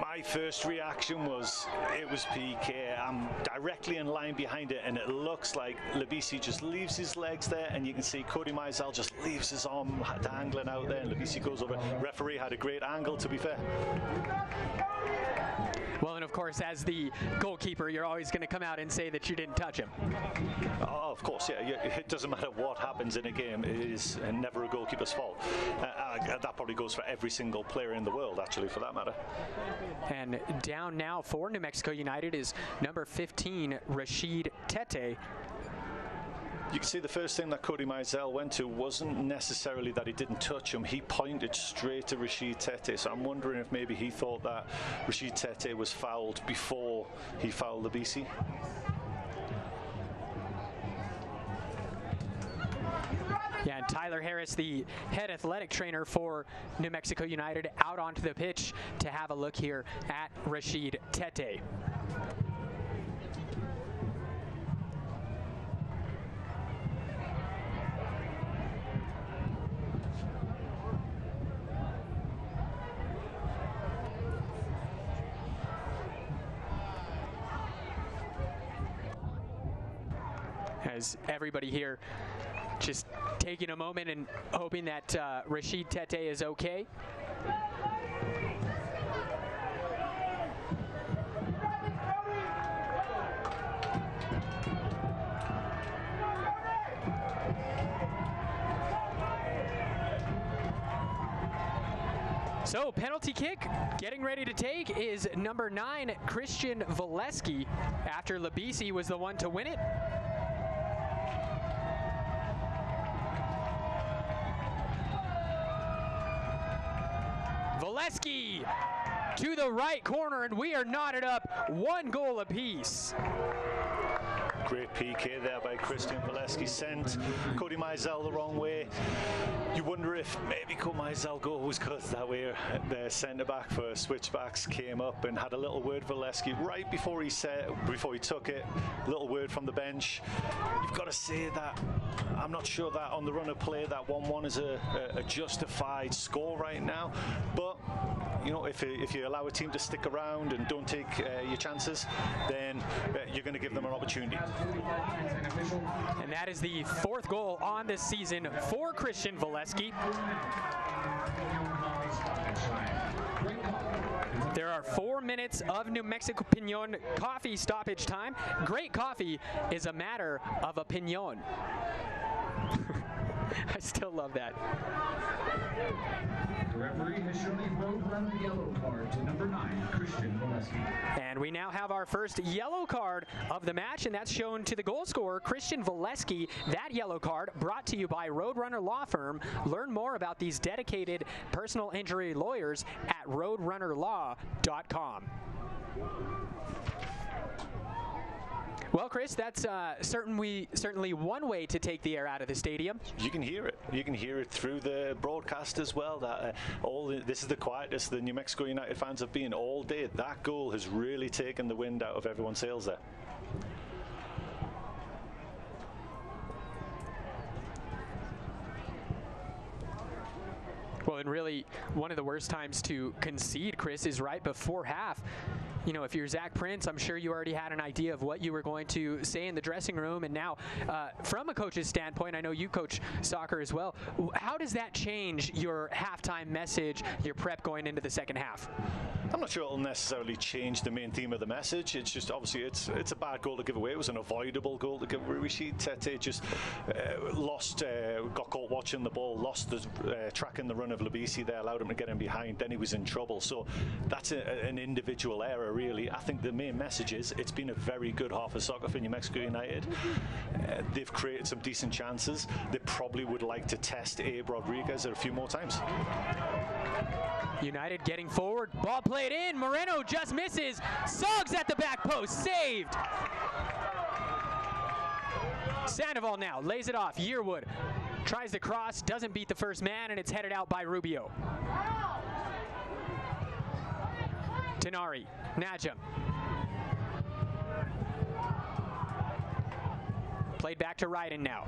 My first reaction was it was PK. I'm directly in line behind it, and it looks like Labisi just leaves his legs there, and you can see Cody Mizell just leaves his arm dangling out there, and Labisi goes over. Referee had a great angle, to be fair. Well, and of course, as the goalkeeper, you're always going to come out and say that you didn't touch him. Oh, of course, yeah. It doesn't matter what happens in a game. It is never a goalkeeper's fault. That probably goes for every single player in the world, actually, for that matter. And down now for New Mexico United is number 15, Rashid Tete. You can see the first thing that Cody Mizell went to wasn't necessarily that he didn't touch him. He pointed straight to Rashid Tete. So I'm wondering if maybe he thought that Rashid Tete was fouled before he fouled the BC. Yeah, and Tyler Harris, the head athletic trainer for New Mexico United, out onto the pitch to have a look here at Rashid Tete. As everybody here just taking a moment and hoping that Rashid Tete is okay. So penalty kick getting ready to take is number 9, Christian Valesky, after Labisi was the one to win it. Valesky to the right corner, and we are knotted up 1 goal apiece. Great PK there by Christian Valesky. Sent Cody Mizell the wrong way. You wonder if maybe Cody Mizell goal was because that way the centre-back for Switchbacks came up and had a little word for Valesky right before he took it. A little word from the bench. You've got to say that I'm not sure that on the run of play that 1-1 is a justified score right now, but you know, if you allow a team to stick around and don't take your chances, then you're going to give them an opportunity. And that is the 4th goal on this season for Christian Valesky. There are 4 minutes of New Mexico Piñon coffee stoppage time. Great coffee is a matter of opinion. I still love that. The referee has shown a road-runner yellow card to number 9, Christian Valesky. And we now have our first yellow card of the match, and that's shown to the goal scorer, Christian Valesky. That yellow card brought to you by Roadrunner Law Firm. Learn more about these dedicated personal injury lawyers at roadrunnerlaw.com. Well, Chris, that's certainly one way to take the air out of the stadium. You can hear it. You can hear it through the broadcast as well. That this is the quietest the New Mexico United fans have been all day. That goal has really taken the wind out of everyone's sails there. Well, and really, one of the worst times to concede, Chris, is right before half. you know, if you're Zach Prince, I'm sure you already had an idea of what you were going to say in the dressing room. And now, from a coach's standpoint, I know you coach soccer as well. How does that change your halftime message, your prep going into the second half? I'm not sure it'll necessarily change the main theme of the message. It's just obviously it's a bad goal to give away. It was an avoidable goal to give away. Rishi Tete just got caught watching the ball, lost the track in the run of Labisi there, allowed him to get in behind. Then he was in trouble. So that's an individual error, really. I think the main message is it's been a very good half of soccer for New Mexico United. They've created some decent chances. They probably would like to test Abe Rodriguez a few more times. United getting forward, ball played in, Moreno just misses, Suggs at the back post, saved. Sandoval now lays it off, Yearwood tries to cross, doesn't beat the first man, and it's headed out by Rubio. Tenari, Najam. Played back to Ryden now.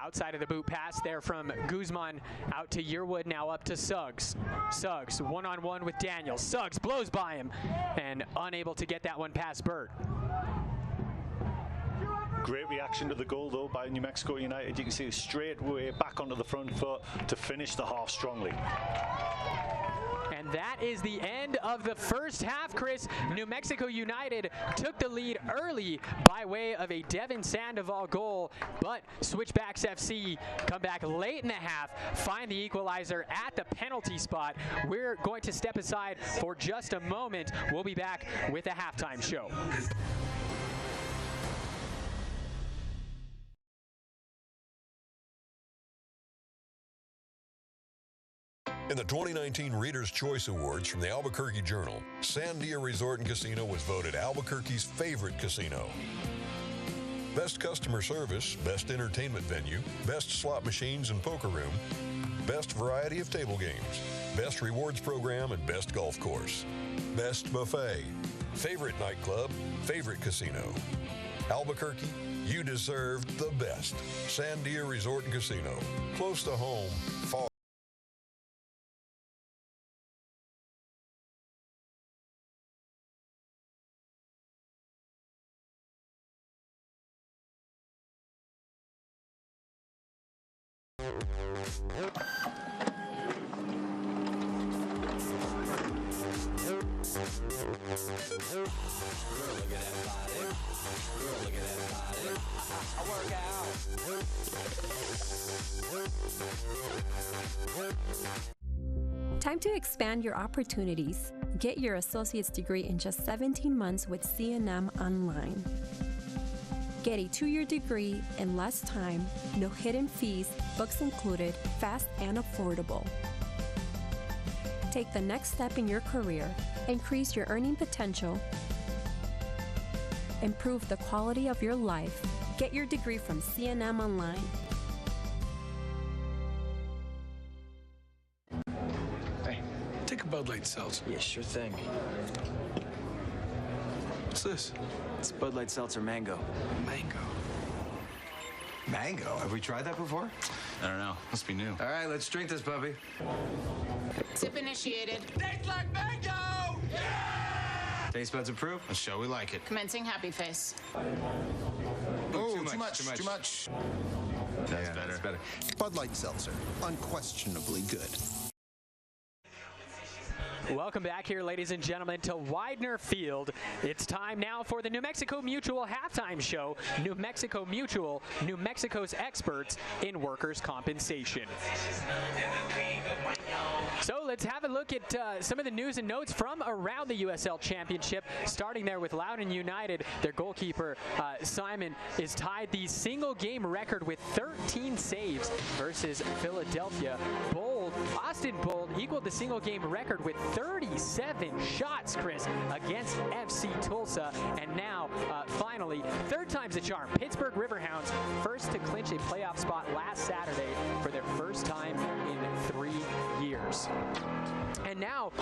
Outside of the boot pass there from Guzman out to Yearwood, now up to Suggs. Suggs one-on-one with Daniel. Suggs blows by him and unable to get that one past Bird. Great reaction to the goal, though, by New Mexico United. You can see straight way back onto the front foot to finish the half strongly. And that is the end of the first half, Chris. New Mexico United took the lead early by way of a Devin Sandoval goal, but Switchbacks FC come back late in the half, find the equalizer at the penalty spot. We're going to step aside for just a moment. We'll be back with a halftime show. In the 2019 Reader's Choice Awards from the Albuquerque Journal, Sandia Resort and Casino was voted Albuquerque's favorite casino. Best customer service, best entertainment venue, best slot machines and poker room, best variety of table games, best rewards program, and best golf course. Best buffet, favorite nightclub, favorite casino. Albuquerque, you deserve the best. Sandia Resort and Casino, close to home, far. Time to expand your opportunities. Get your associate's degree in just 17 months with C&M Online. Get a 2-year degree in less time, no hidden fees, books included, fast and affordable. Take the next step in your career, increase your earning potential, improve the quality of your life. Get your degree from C&M Online. Hey, take a Bud Light Seltzer. Yeah, sure thing. What's this? It's Bud Light Seltzer Mango. Mango. Mango? Have we tried that before? I don't know. Must be new. All right, let's drink this, puppy. Sip initiated. Tastes like mango! Yeah! Taste buds approved? Let's show we like it. Commencing happy face. Oh, too much. That's Yeah, better. that's better. Bud Light Seltzer, unquestionably good. Welcome back here, ladies and gentlemen, to Widener Field. It's time now for the New Mexico Mutual halftime show. New Mexico Mutual, New Mexico's experts in workers' compensation. So let's have a look at some of the news and notes from around the USL Championship, starting there with Loudoun United. Their goalkeeper, Simon, is tied the single-game record with 13 saves versus Philadelphia. Austin Bold equaled the single-game record with 37 shots, Chris, against FC Tulsa. And now, finally, third time's a charm. Pittsburgh Riverhounds, first to clinch a playoff spot last Saturday for their first time in 3 years. years. And now,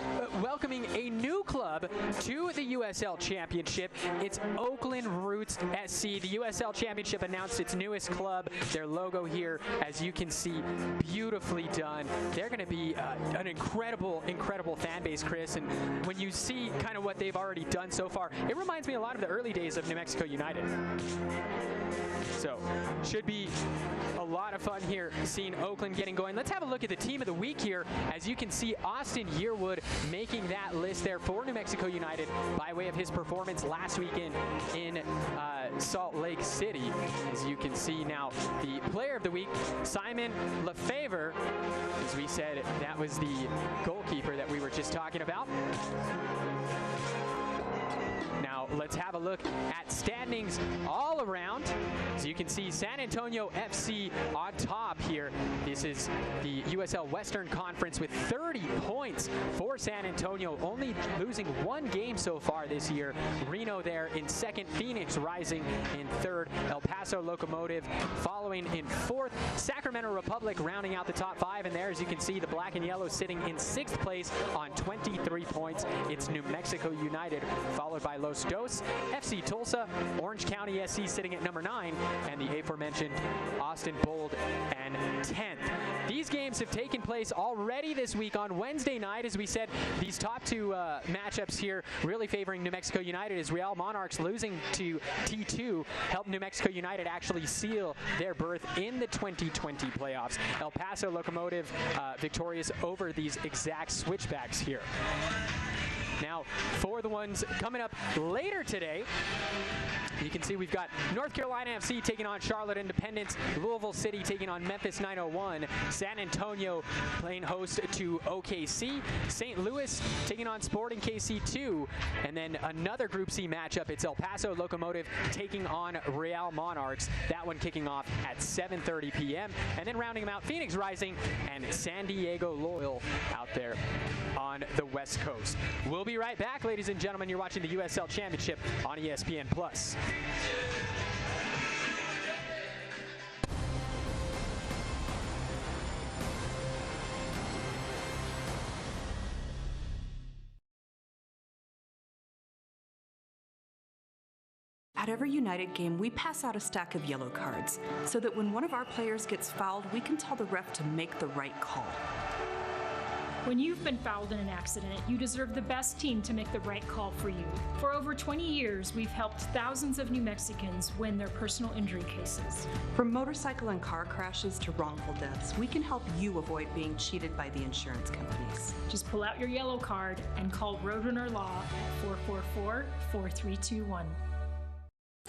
welcoming a new club to the USL Championship, it's Oakland Roots SC. The USL Championship announced its newest club. Their logo here, as you can see, beautifully done. They're going to be an incredible fan base, Chris. And when you see kind of what they've already done so far, it reminds me a lot of the early days of New Mexico United. So, should be a lot of fun here seeing Oakland getting going. Let's have a look at the team of the week here. As you can see, Austin Yearwood making that list there for New Mexico United by way of his performance last weekend in Salt Lake City. As you can see now, the player of the week, Simon Lefevre. As we said, that was the goalkeeper that we were just talking about. Now, let's have a look at standings all around. As you can see, San Antonio FC on top here. This is the USL Western Conference with 30 points for San Antonio, only losing one game so far this year. Reno there in second, Phoenix rising in third, El Paso Locomotive following in fourth, Sacramento Republic rounding out the top five, and there, as you can see, the black and yellow sitting in sixth place on 23 points. It's New Mexico United, followed by Los Dos, FC Tulsa, Orange County SC sitting at number 9, and the aforementioned Austin Bold and 10th. These games have taken place already this week on Wednesday night. As we said, these top two matchups here really favoring New Mexico United, as Real Monarchs losing to T2 helped New Mexico United actually seal their berth in the 2020 playoffs. El Paso Locomotive victorious over these exact Switchbacks here. Now, for the ones coming up later today, you can see we've got North Carolina FC taking on Charlotte Independence, Louisville City taking on Memphis 901, San Antonio playing host to OKC, St. Louis taking on Sporting KC2, and then another Group C matchup. It's El Paso Locomotive taking on Real Monarchs. That one kicking off at 7:30 p.m. And then rounding them out, Phoenix Rising and San Diego Loyal out there on the West Coast. We'll be right back, ladies and gentlemen. You're watching the USL Championship on ESPN+. At every United game, we pass out a stack of yellow cards so that when one of our players gets fouled, we can tell the ref to make the right call. When you've been fouled in an accident, you deserve the best team to make the right call for you. For over 20 years, we've helped thousands of New Mexicans win their personal injury cases. From motorcycle and car crashes to wrongful deaths, we can help you avoid being cheated by the insurance companies. Just pull out your yellow card and call Roadrunner Law at 444-4321.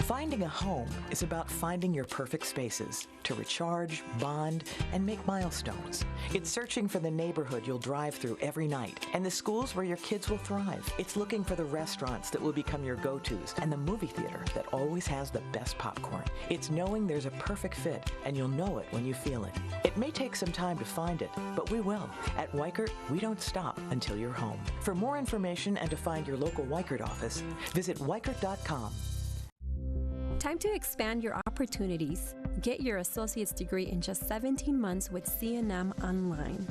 Finding a home is about finding your perfect spaces to recharge, bond, and make milestones. It's searching for the neighborhood you'll drive through every night and the schools where your kids will thrive. It's looking for the restaurants that will become your go-tos and the movie theater that always has the best popcorn. It's knowing there's a perfect fit and you'll know it when you feel it. It may take some time to find it, but we will. At Weichert, we don't stop until you're home. For more information and to find your local Weichert office, visit weichert.com. Time to expand your opportunities. Get your associate's degree in just 17 months with C&M Online.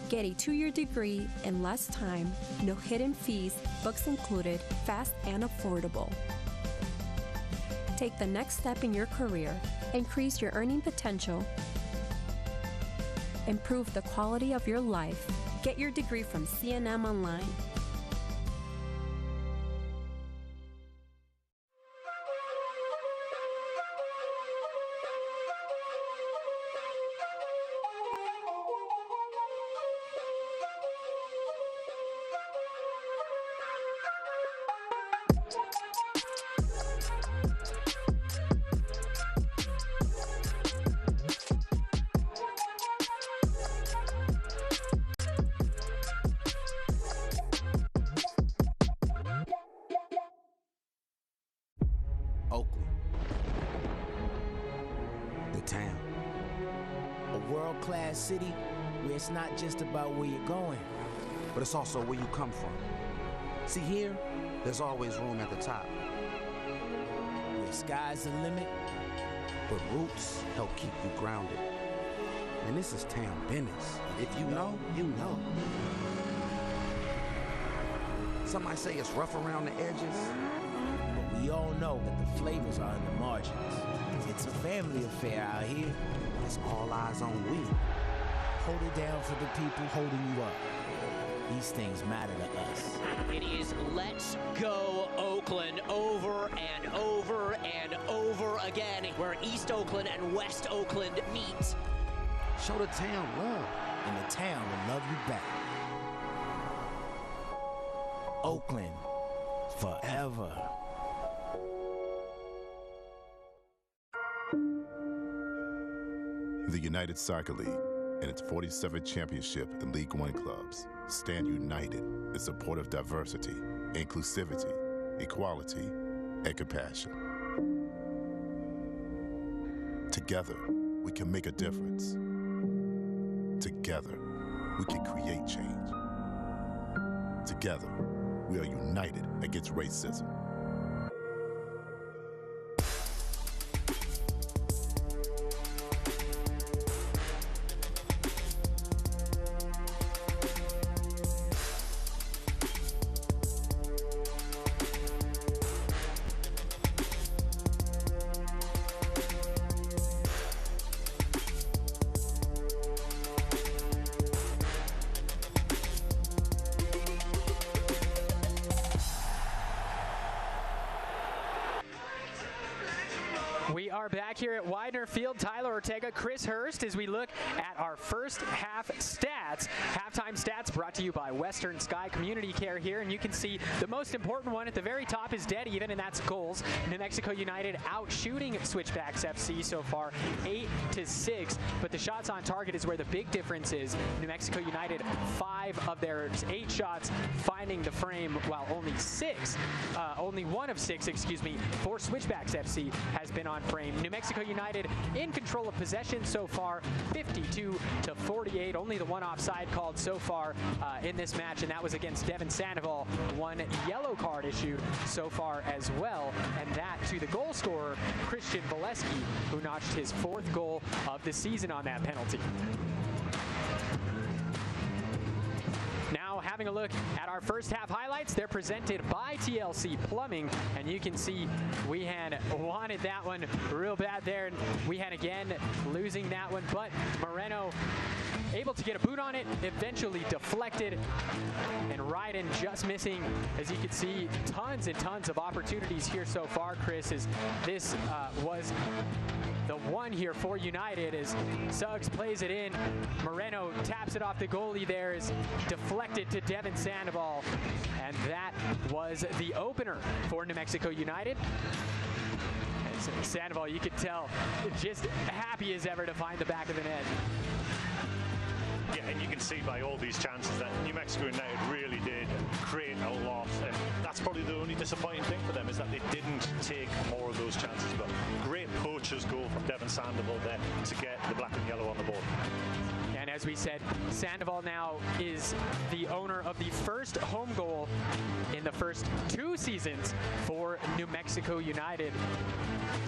Get a 2-year degree in less time, no hidden fees, books included, fast and affordable. Take the next step in your career, increase your earning potential, improve the quality of your life. Get your degree from C&M Online. Oakland, the town. A world-class city where it's not just about where you're going, but it's also where you come from. See here, there's always room at the top. Where sky's the limit, but roots help keep you grounded. And this is town business. If you know, you know. Some might say it's rough around the edges. But we all know that the flavors are in the margins. It's a family affair out here. It's all eyes on we. Hold it down for the people holding you up. These things matter to us. It is let's go Oakland over and over and over again, where East Oakland and West Oakland meet. Show the town love. And the town will love you back. Oakland, forever. The United Soccer League and its 47th championship in League One clubs stand united in support of diversity, inclusivity, equality, and compassion. Together, we can make a difference. Together, we can create change. Together, we are united against racism. We are back here at Widener Field. Tyler Ortega, Chris Hurst, as we look at our first half stats. Halftime stats brought to you by Western Sky Community Care here, and you can see the most important one at the very top is dead even, and that's goals. New Mexico United out shooting Switchbacks FC so far 8-6, but the shots on target is where the big difference is. New Mexico United, 5 of their 8 shots finding the frame, while only 1 of 6, for Switchbacks FC has been on frame. New Mexico United in control of possession so far, 52-48. Only the one offside called so far in this match, and that was against Devin Sandoval. 1 yellow card issued so far as well, and that to the goal scorer, Christian Valesky, who notched his 4th goal of the season on that penalty. Now having a look at our first half highlights. They're presented by TLC Plumbing, and you can see Wehan wanted that one real bad there, and Wehan again losing that one, but Moreno able to get a boot on it, eventually deflected, and Ryden just missing. As you can see, tons and tons of opportunities here so far, Chris, as this was the one here for United as Suggs plays it in. Moreno taps it off the goalie there, is deflected to Devin Sandoval, and that was the opener for New Mexico United. And Sandoval, you could tell, just happy as ever to find the back of the net. Yeah, and you can see by all these chances that New Mexico United really did create a lot, and that's probably the only disappointing thing for them, is that they didn't take more of those chances. But great poacher's goal from Devin Sandoval there to get the black and yellow on the board. And as we said, Sandoval now is the owner of the first home goal in the first 2 seasons for New Mexico United.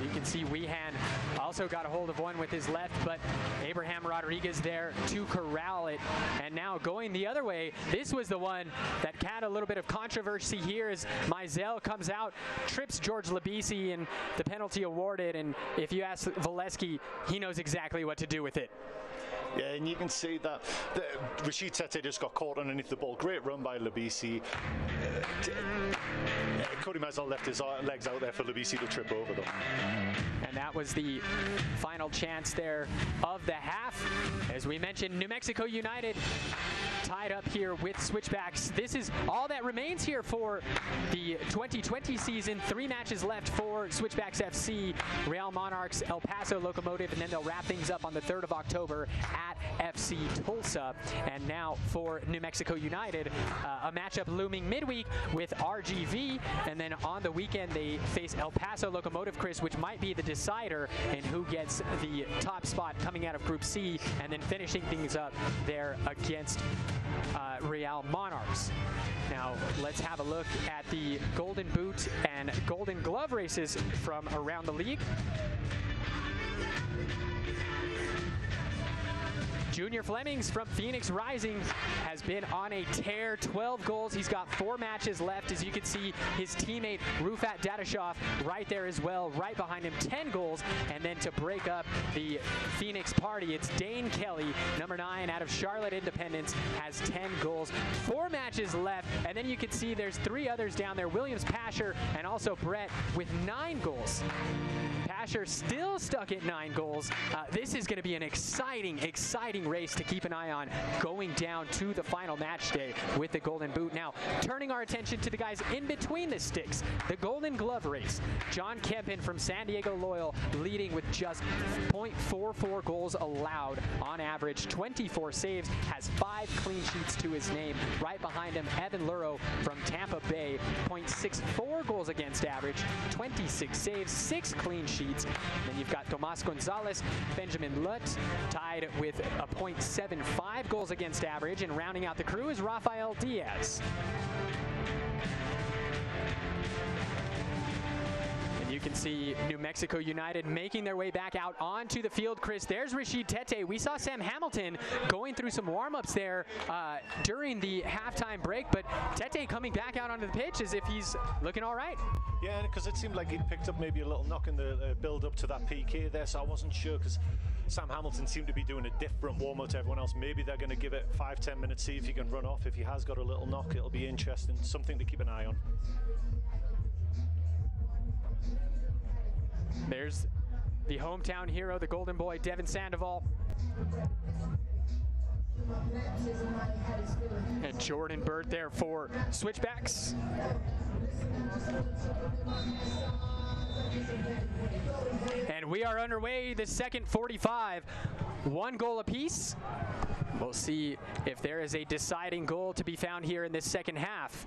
You can see Wehan also got a hold of one with his left, but Abraham Rodriguez there to corral it. And now going the other way, this was the one that had a little bit of controversy here as Mizell comes out, trips George Labisi, and the penalty awarded. And if you ask Valesky, he knows exactly what to do with it. Yeah, and you can see that Rashid Tete just got caught underneath the ball. Great run by Labisi. Cody Mizell left his legs out there for Labisi to trip over them. And that was the final chance there of the half. As we mentioned, New Mexico United tied up here with Switchbacks. This is all that remains here for the 2020 season. 3 matches left for Switchbacks FC, Real Monarchs, El Paso Locomotive, and then they'll wrap things up on the 3rd of October at FC Tulsa. And now for New Mexico United, a matchup looming midweek with RGV, and then on the weekend they face El Paso Locomotive, Chris, which might be the decider in who gets the top spot coming out of Group C, and then finishing things up there against Real Monarchs. Now let's have a look at the Golden Boot and Golden Glove races from around the league. Junior Flemings from Phoenix Rising has been on a tear, 12 goals. He's got 4 matches left. As you can see, his teammate Rufat Dadashov right there as well, right behind him, 10 goals. And then to break up the Phoenix party, it's Dane Kelly, number 9 out of Charlotte Independence, has 10 goals, 4 matches left. And then you can see there's 3 others down there, Williams Pasher and also Brett with 9 goals. Pasher still stuck at 9 goals. This is going to be an exciting race to keep an eye on going down to the final match day with the Golden Boot. Now, turning our attention to the guys in between the sticks, the Golden Glove race. John Kempen from San Diego Loyal leading with just .44 goals allowed on average, 24 saves, has 5 clean sheets to his name. Right behind him, Evan Luro from Tampa Bay, .64 goals against average, 26 saves, 6 clean sheets. Then you've got Tomas Gonzalez, Benjamin Lutt, tied with a .75 goals against average, and rounding out the crew is Rafael Diaz. And you can see New Mexico United making their way back out onto the field. Chris, there's Rashid Tete. We saw Sam Hamilton going through some warm-ups there during the halftime break, but Tete coming back out onto the pitch as if he's looking all right. Yeah, because it seemed like he'd picked up maybe a little knock in the build-up to that PK there, so I wasn't sure, because Sam Hamilton seemed to be doing a different warm-up to everyone else. Maybe they're going to give it 5-10 minutes, see if he can run off. If he has got a little knock, it'll be interesting, something to keep an eye on. There's the hometown hero, the Golden Boy, Devin Sandoval. And Jordan Bird there for Switchbacks. And we are underway, the second 45. 1 goal apiece. We'll see if there is a deciding goal to be found here in this second half.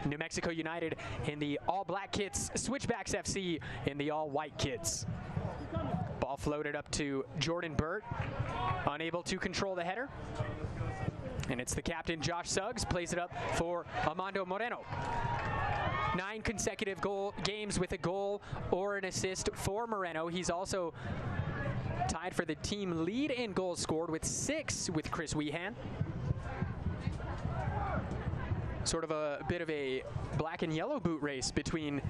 New Mexico United in the all-black kits, Switchbacks FC in the all-white kits. Ball floated up to Jordan Burt, unable to control the header. And it's the captain, Josh Suggs, plays it up for Armando Moreno. 9 consecutive games with a goal or an assist for Moreno. He's also tied for the team lead in goals scored with 6 with Chris Wehan. Sort of a bit of a black and yellow boot race between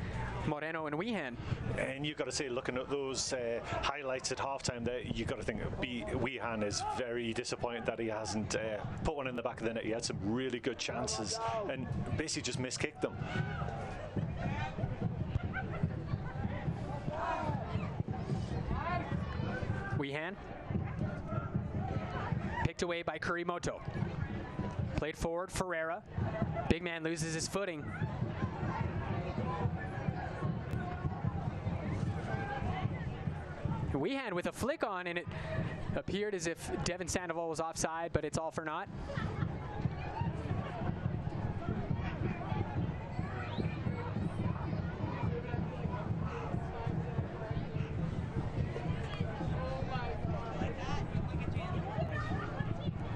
Moreno and Wehan. And you've got to say, looking at those highlights at halftime there, you've got to think Wehan is very disappointed that he hasn't put one in the back of the net. He had some really good chances and basically just miskicked them. Wehan picked away by Kurimoto. Played forward, Ferreira. Big man loses his footing. Wehan with a flick on, and it appeared as if Devin Sandoval was offside, but it's all for naught.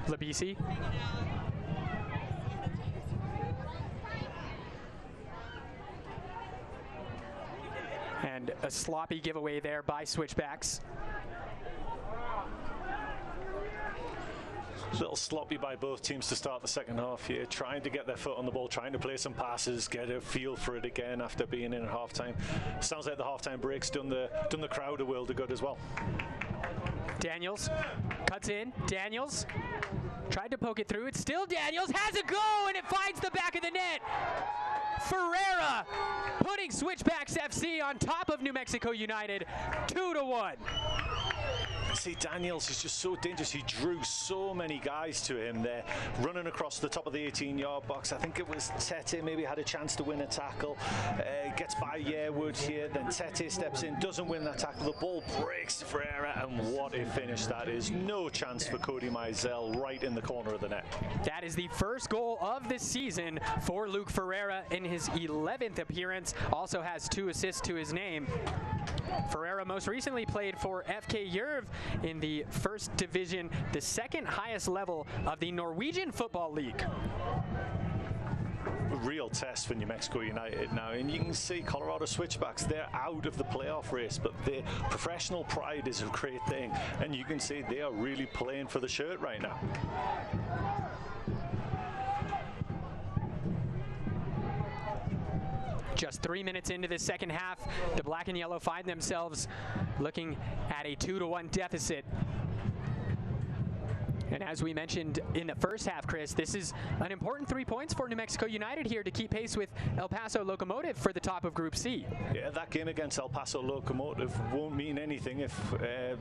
Labisi. And a sloppy giveaway there by Switchbacks. A little sloppy by both teams to start the second half here, trying to get their foot on the ball, trying to play some passes, get a feel for it again after being in at halftime. Sounds like the halftime break's done the crowd a world of good as well. Daniels cuts in. Daniels tried to poke it through. It's still Daniels, has a go, and it finds the back of the net. Ferreira putting Switchbacks FC on top of New Mexico United, 2-1. See, Daniels is just so dangerous. He drew so many guys to him there, running across the top of the 18-yard box. I think it was Tete maybe had a chance to win a tackle. Gets by Yearwood here, then Tete steps in, doesn't win that tackle. The ball breaks to Ferreira, and what a finish that is. No chance for Cody Mizell right in the corner of the net. That is the first goal of the season for Luke Ferreira in his 11th appearance. Also has 2 assists to his name. Ferreira most recently played for FK Jerv in the first division, the second highest level of the Norwegian Football League. real test for New Mexico United now, and you can see Colorado Switchbacks, they're out of the playoff race, but their professional pride is a great thing, and you can see they are really playing for the shirt right now. Just 3 minutes into the second half, the black and yellow find themselves looking at a 2-1 deficit. And as we mentioned in the first half, Chris, this is an important 3 points for New Mexico United here to keep pace with El Paso Locomotive for the top of Group C. Yeah, that game against El Paso Locomotive won't mean anything if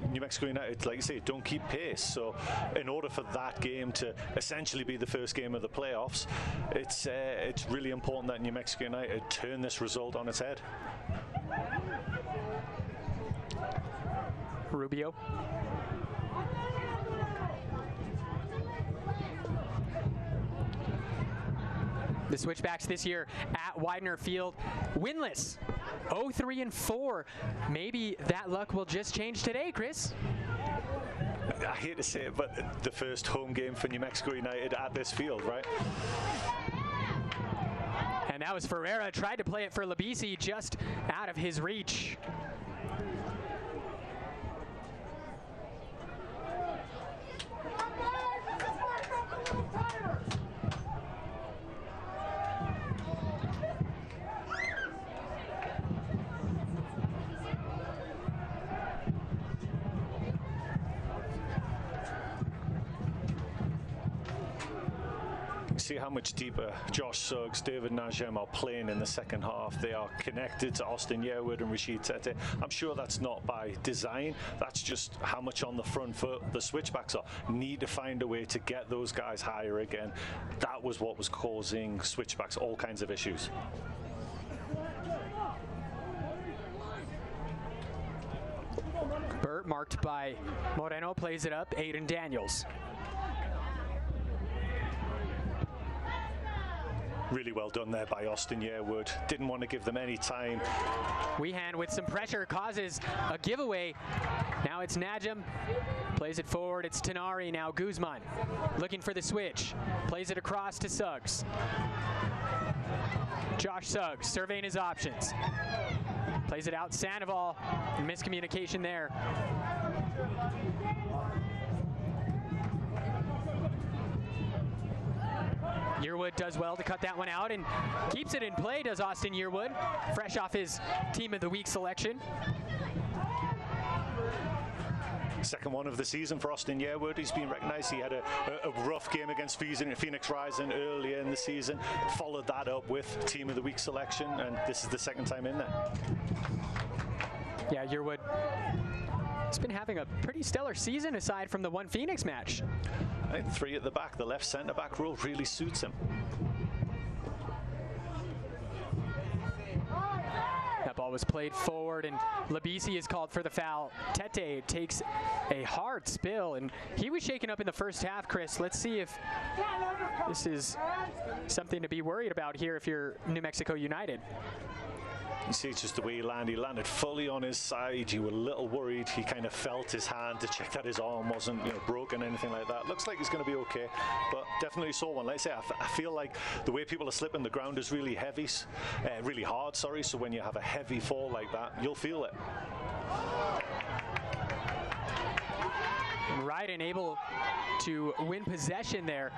New Mexico United, like you say, don't keep pace. So in order for that game to essentially be the first game of the playoffs, it's really important that New Mexico United turn this result on its head. Rubio. The Switchbacks this year at Widener Field, winless, 0-3-4. Maybe that luck will just change today, Chris. I hate to say it, but the first home game for New Mexico United at this field, right? And that was Ferreira, tried to play it for Labisi, just out of his reach. See how much deeper Josh Suggs, David Najem are playing in the second half. They are connected to Austin Yearwood and Rashid Tete. I'm sure that's not by design. That's just how much on the front foot the Switchbacks are. Need to find a way to get those guys higher again. That was what was causing Switchbacks all kinds of issues. Burt, marked by Moreno, plays it up. Aiden Daniels. Really well done there by Austin Yearwood. Didn't want to give them any time. Weehan with some pressure causes a giveaway. Now it's Najem. Plays it forward. It's Tenari. Now Guzman looking for the switch. Plays it across to Suggs. Josh Suggs surveying his options. Plays it out. Sandoval. Miscommunication there. Yearwood does well to cut that one out and keeps it in play, does Austin Yearwood, fresh off his Team of the Week selection. Second one of the season for Austin Yearwood. He's been recognized. He had a rough game against Phoenix Rising earlier in the season, followed that up with Team of the Week selection, and this is the second time in there. Yeah, Yearwood has been having a pretty stellar season aside from the one Phoenix match. I think 3 at the back, the left centre back role really suits him. That ball was played forward and Labisi is called for the foul. Tete takes a hard spill and he was shaken up in the first half, Chris. Let's see if this is something to be worried about here if you're New Mexico United. You see it's just the way he landed. He landed fully on his side. You were a little worried. He kind of felt his hand to check that his arm wasn't, broken, anything like that. Looks like he's going to be okay, but definitely saw one. Like I say, I feel like the way people are slipping, the ground is really heavy, really hard, sorry. So when you have a heavy fall like that, you'll feel it. And Ryden able to win possession there.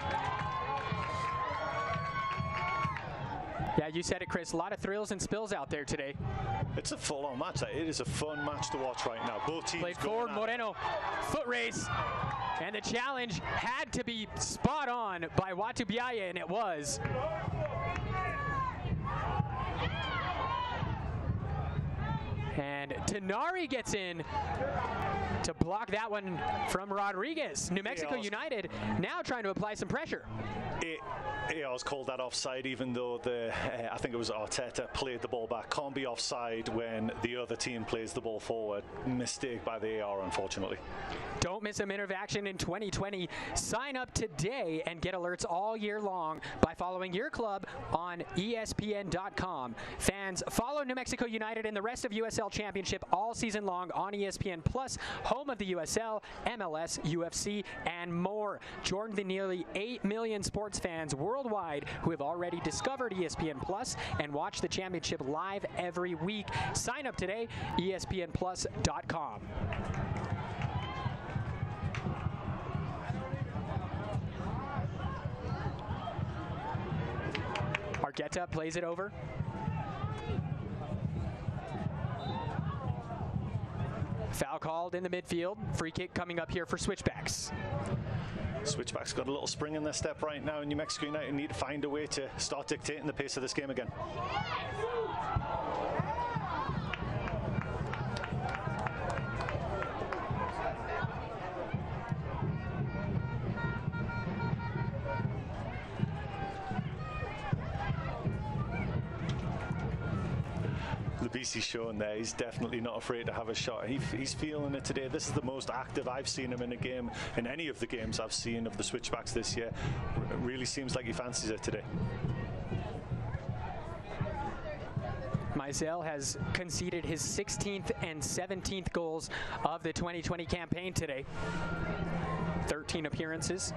Yeah, you said it, Chris. A lot of thrills and spills out there today. It's a full-on match. It is a fun match to watch right now. Both teams played forward. Moreno, foot race, and the challenge had to be spot on by Watubiaye, and it was. And Tenari gets in to block that one from Rodriguez. New Mexico United now trying to apply some pressure. I was called that offside, even though I think it was Arteta played the ball back. Can't be offside when the other team plays the ball forward. Mistake by the AR, unfortunately. Don't miss a minute of action in 2020. Sign up today and get alerts all year long by following your club on ESPN.com. Fans fans, follow New Mexico United and the rest of USL Championship all season long on ESPN Plus, home of the USL, MLS, UFC, and more. Join the nearly 8 million sports fans worldwide who have already discovered ESPN Plus and watch the championship live every week. Sign up today, espnplus.com. Argueta plays it over. Foul called in the midfield. Free kick coming up here for Switchbacks. Switchbacks got a little spring in their step right now, and New Mexico United need to find a way to start dictating the pace of this game again. Labisi's shown there, he's definitely not afraid to have a shot. He's feeling it today. This is the most active I've seen him in a game, in any of the games I've seen of the Switchbacks this year. It really seems like he fancies it today. Mizell has conceded his 16th and 17th goals of the 2020 campaign today. 13 appearances.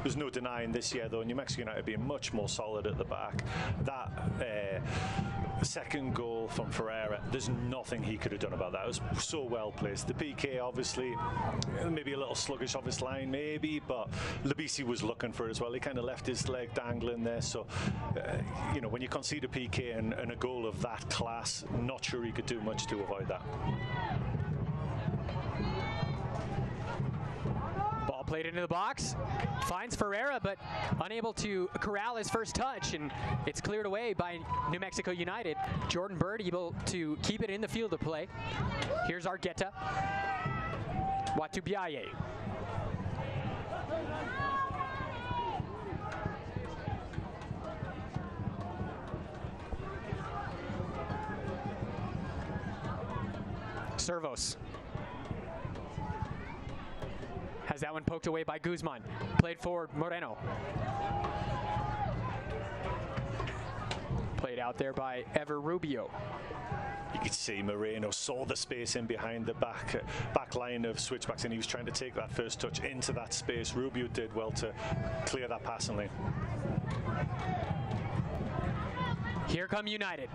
There's no denying this year, though, New Mexico United being much more solid at the back. That second goal from Ferreira, there's nothing he could have done about that. It was so well placed. The PK, obviously, maybe a little sluggish off his line, maybe, but Labisi was looking for it as well. He kind of left his leg dangling there. So, you know, when you concede a PK and a goal of that class, not sure he could do much to avoid that. Played into the box, finds Ferreira, but unable to corral his first touch, and it's cleared away by New Mexico United. Jordan Bird able to keep it in the field of play. Here's Argueta. Watubiaye. Servos. Has that one poked away by Guzman. Played forward, Moreno. Played out there by Ever Rubio. You could see Moreno saw the space in behind the back line of Switchbacks, and he was trying to take that first touch into that space. Rubio did well to clear that passing lane. Here come United.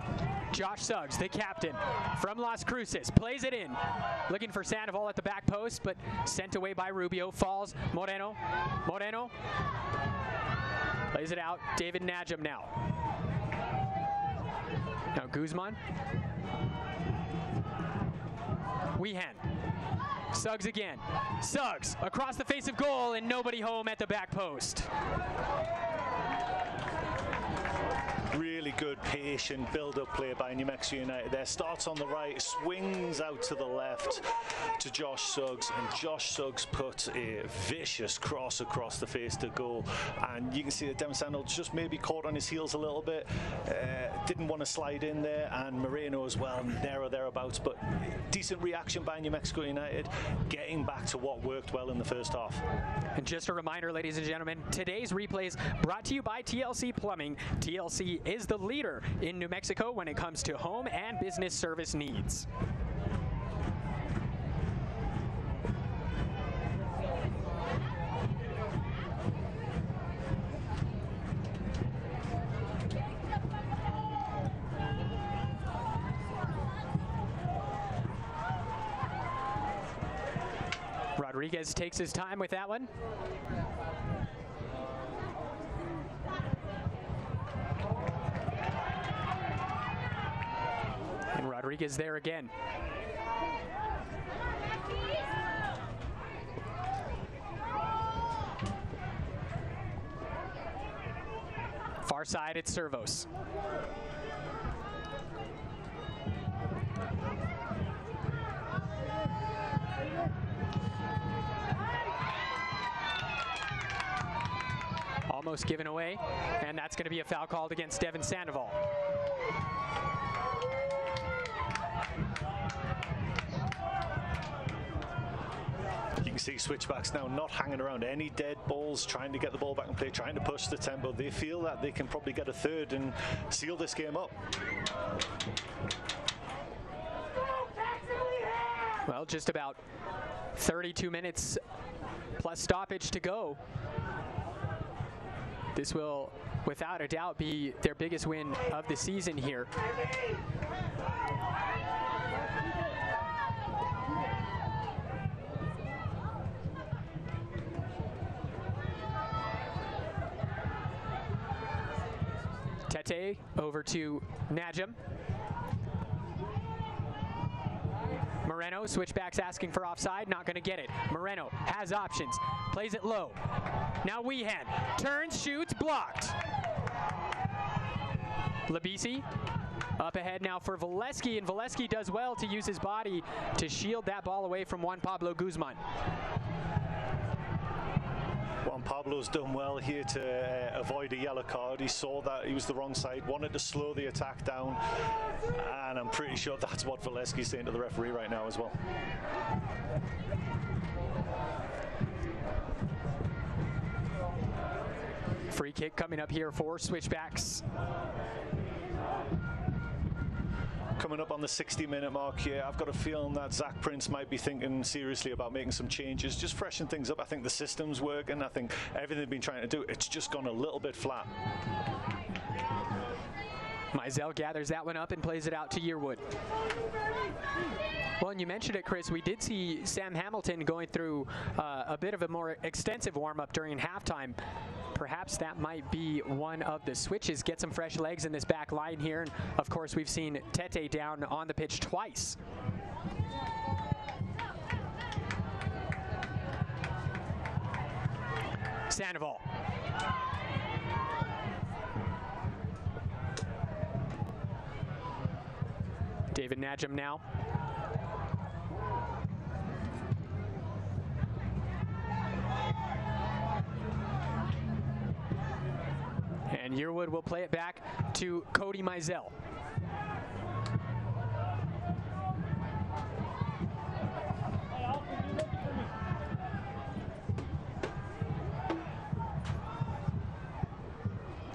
Josh Suggs, the captain from Las Cruces, plays it in. Looking for Sandoval at the back post, but sent away by Rubio. Falls Moreno. Moreno plays it out. David Najam now. Now Guzman. Weehan. Suggs again. Suggs across the face of goal, and nobody home at the back post. Really good, patient build-up play by New Mexico United there. Starts on the right, swings out to the left to Josh Suggs, and Josh Suggs put a vicious cross across the face to goal. And you can see that Devin Sandel just maybe caught on his heels a little bit, didn't want to slide in there, and Moreno as well, there or thereabouts. But decent reaction by New Mexico United, getting back to what worked well in the first half. And just a reminder, ladies and gentlemen, today's replays brought to you by TLC Plumbing. TLC is the leader in New Mexico when it comes to home and business service needs. Rodriguez takes his time with that one. And Rodriguez there again. Far side, it's Servos. Almost given away, and that's going to be a foul called against Devin Sandoval. You You can see Switchbacks now not hanging around any dead balls, trying to get the ball back in play, trying to push the tempo. They feel that they can probably get a third and seal this game up. Well, just about 32 minutes plus stoppage to go. This will, without a doubt, be their biggest win of the season here. Tete over to Najim. Moreno, Switchbacks asking for offside, not going to get it. Moreno has options, plays it low. Now Weehan turns, shoots, blocked. Labisi up ahead now for Valesky, and Valesky does well to use his body to shield that ball away from Juan Pablo Guzman. Juan Pablo's done well here to avoid a yellow card. He saw that he was the wrong side, wanted to slow the attack down, and I'm pretty sure that's what Valesky's saying to the referee right now as well. Free kick coming up here for Switchbacks. Coming up on the 60-minute mark here, I've got a feeling that Zach Prince might be thinking seriously about making some changes, just freshen things up. I think the system's working. I think everything they've been trying to do, it's just gone a little bit flat. Mizell gathers that one up and plays it out to Yearwood. Well, and you mentioned it, Chris. We did see Sam Hamilton going through a bit of a more extensive warm-up during halftime. Perhaps that might be one of the switches. Get some fresh legs in this back line here. And of course, we've seen Tete down on the pitch twice. Sandoval. David Najim now. And Yearwood will play it back to Cody Mizell.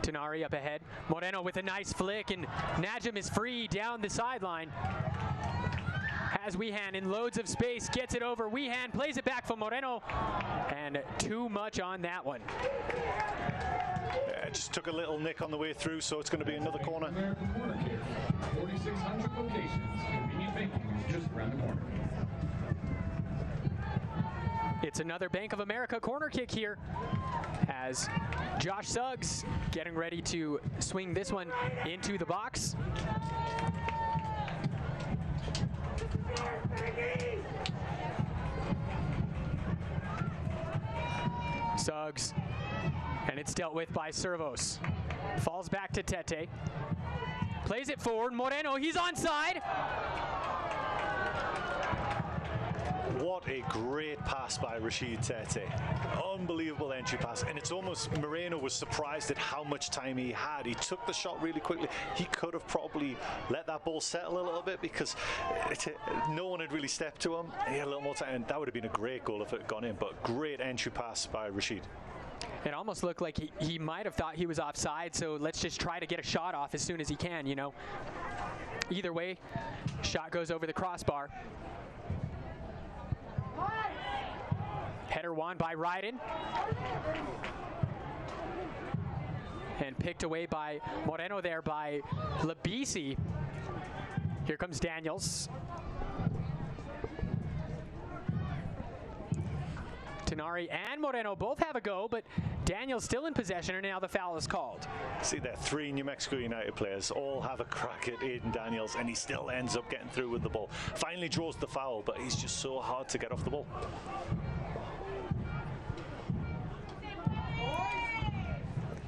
Tenari up ahead. Moreno with a nice flick, and Najim is free down the sideline. Has Weehan in loads of space, gets it over. Weehan plays it back for Moreno, and too much on that one. Yeah, just took a little nick on the way through, so it's going to be another corner. American corner kick. 4,600 locations. Convenient banking is just around the corner. It's another Bank of America corner kick here, as Josh Suggs getting ready to swing this one into the box. Suggs, and it's dealt with by Servos. Falls back to Tete. Plays it forward. Moreno, he's onside. What a great pass by Rashid Tete. Unbelievable entry pass. And it's almost, Moreno was surprised at how much time he had. He took the shot really quickly. He could have probably let that ball settle a little bit because no one had really stepped to him. He had a little more time, and that would have been a great goal if it had gone in. But great entry pass by Rashid. It almost looked like he might have thought he was offside, so let's just try to get a shot off as soon as he can, you know. Either way, shot goes over the crossbar. Header won by Ryden. And picked away by Moreno there by Labisi. Here comes Daniels. Tenari and Moreno both have a go, but Daniels still in possession, and now the foul is called. See there, 3 New Mexico United players all have a crack at Aiden Daniels, and he still ends up getting through with the ball. Finally draws the foul, but he's just so hard to get off the ball.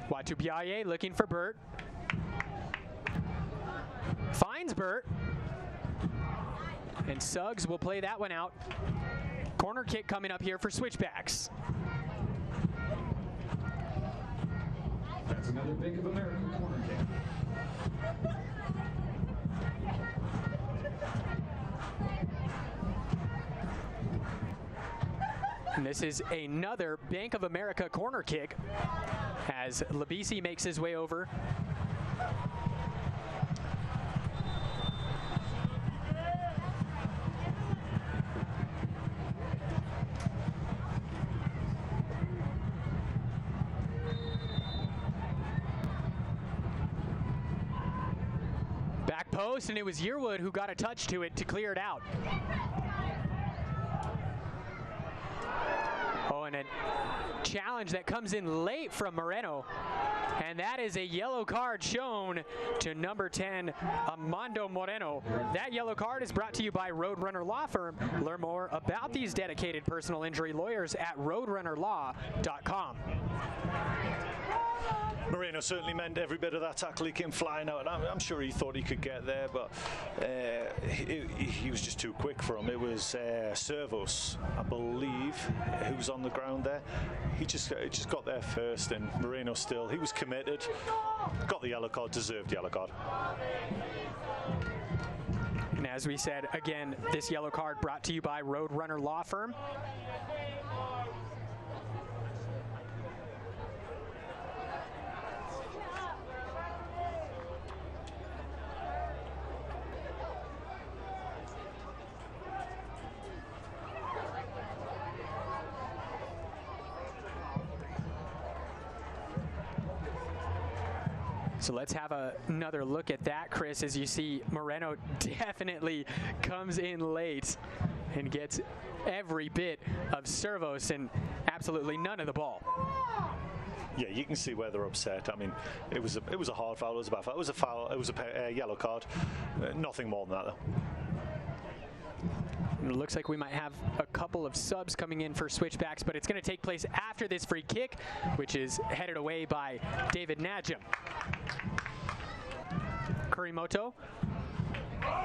Watubiaye looking for Burt. Finds Burt. And Suggs will play that one out. Corner kick coming up here for Switchbacks. That's another Bank of America corner kick. And this is another Bank of America corner kick as Labisi makes his way over. Back post, and it was Yearwood who got a touch to it to clear it out. Oh, and a challenge that comes in late from Moreno. And that is a yellow card shown to number 10, Armando Moreno. That yellow card is brought to you by Roadrunner Law Firm. Learn more about these dedicated personal injury lawyers at roadrunnerlaw.com. Moreno certainly meant every bit of that tackle. He came flying out, and I'm sure he thought he could get there, but he was just too quick for him. It was Servos, I believe, who was on the ground there. He just got there first, and Moreno still, he was committed, got the yellow card, deserved yellow card. And as we said, again, this yellow card brought to you by Roadrunner Law Firm. So let's have another look at that, Chris, as you see Moreno definitely comes in late and gets every bit of Servos and absolutely none of the ball. Yeah, you can see where they're upset. I mean, it was a hard foul, it was a bad foul, it was a foul, it was a yellow card, nothing more than that though. It looks like we might have a couple of subs coming in for Switchbacks, but it's going to take place after this free kick, which is headed away by David Najim. Kurimoto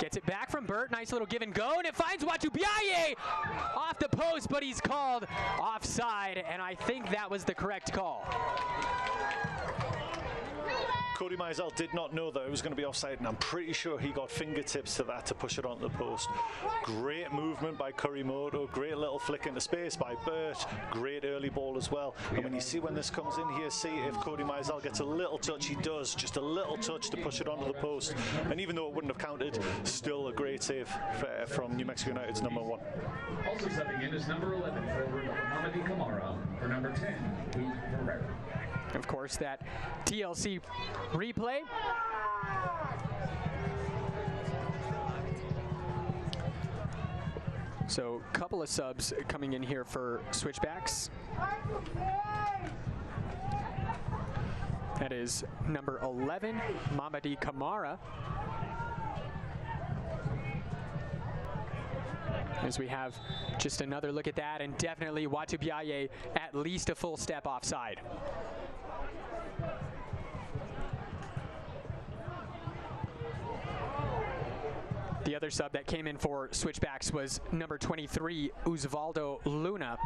gets it back from Burt. Nice little give and go, and it finds Watubiaye off the post, but he's called offside, and I think that was the correct call. Cody Mizell did not know that it was going to be offside, and I'm pretty sure he got fingertips to that to push it onto the post. Great movement by Kurimoto, great little flick into space by Burt, great early ball as well. And when you see when this comes in here, see if Cody Mizell gets a little touch, he does, just a little touch to push it onto the post. And even though it wouldn't have counted, still a great save from New Mexico United's number 1. Also stepping in is number 11 forward Mohamed Kamara for number 10, Luke Herrera. Of course, that TLC replay. So a couple of subs coming in here for Switchbacks. That is number 11, Mamadi Kamara. As we have just another look at that, and definitely Watubiaye at least a full step offside. The other sub that came in for Switchbacks was number 23, Osvaldo Luna.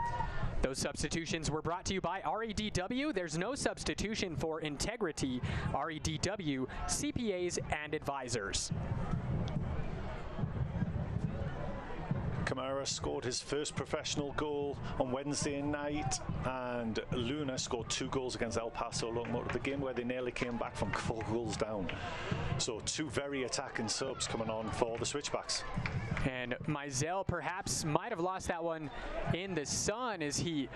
Those substitutions were brought to you by REDW. There's no substitution for integrity. REDW, CPAs and advisors. Kamara scored his first professional goal on Wednesday night, and Luna scored 2 goals against El Paso Locomotive, the game where they nearly came back from 4 goals down. So 2 very attacking subs coming on for the Switchbacks. And Mizell perhaps might have lost that one in the sun as he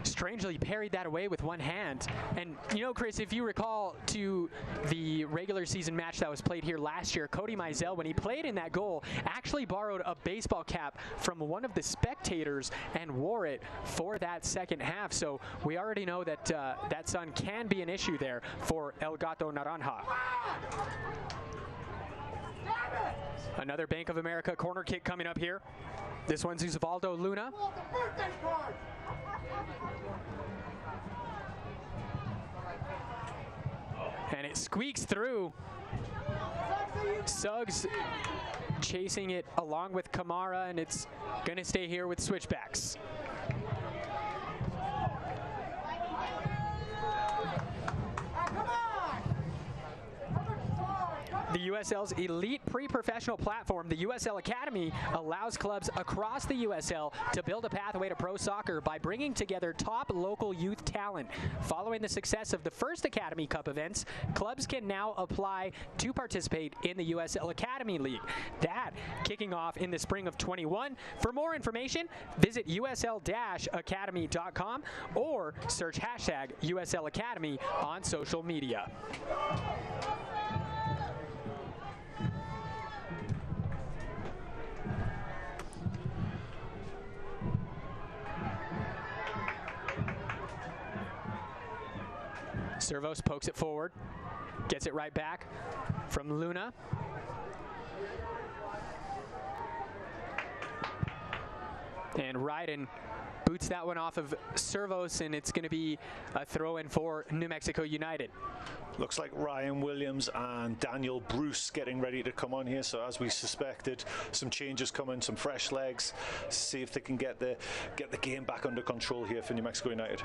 strangely parried that away with one hand. And you know, Chris, if you recall to the regular season match that was played here last year, Cody Mizell, when he played in that goal, actually borrowed a baseball cap from one of the spectators and wore it for that second half. So we already know that that sun can be an issue there for El Gato Naranja. Another Bank of America corner kick coming up here. This one's Osvaldo Luna. And it squeaks through. Suggs chasing it along with Kamara, and it's going to stay here with Switchbacks. The USL's elite pre-professional platform, the USL Academy, allows clubs across the USL to build a pathway to pro soccer by bringing together top local youth talent. Following the success of the first Academy Cup events, clubs can now apply to participate in the USL Academy League. That kicking off in the spring of 21. For more information, visit usl-academy.com or search hashtag USL Academy on social media. Servos pokes it forward, gets it right back from Luna. And Ryden boots that one off of Servos, and it's going to be a throw-in for New Mexico United. Looks like Ryan Williams and Daniel Bruce getting ready to come on here. So as we suspected, some changes coming, some fresh legs. See if they can get the game back under control here for New Mexico United.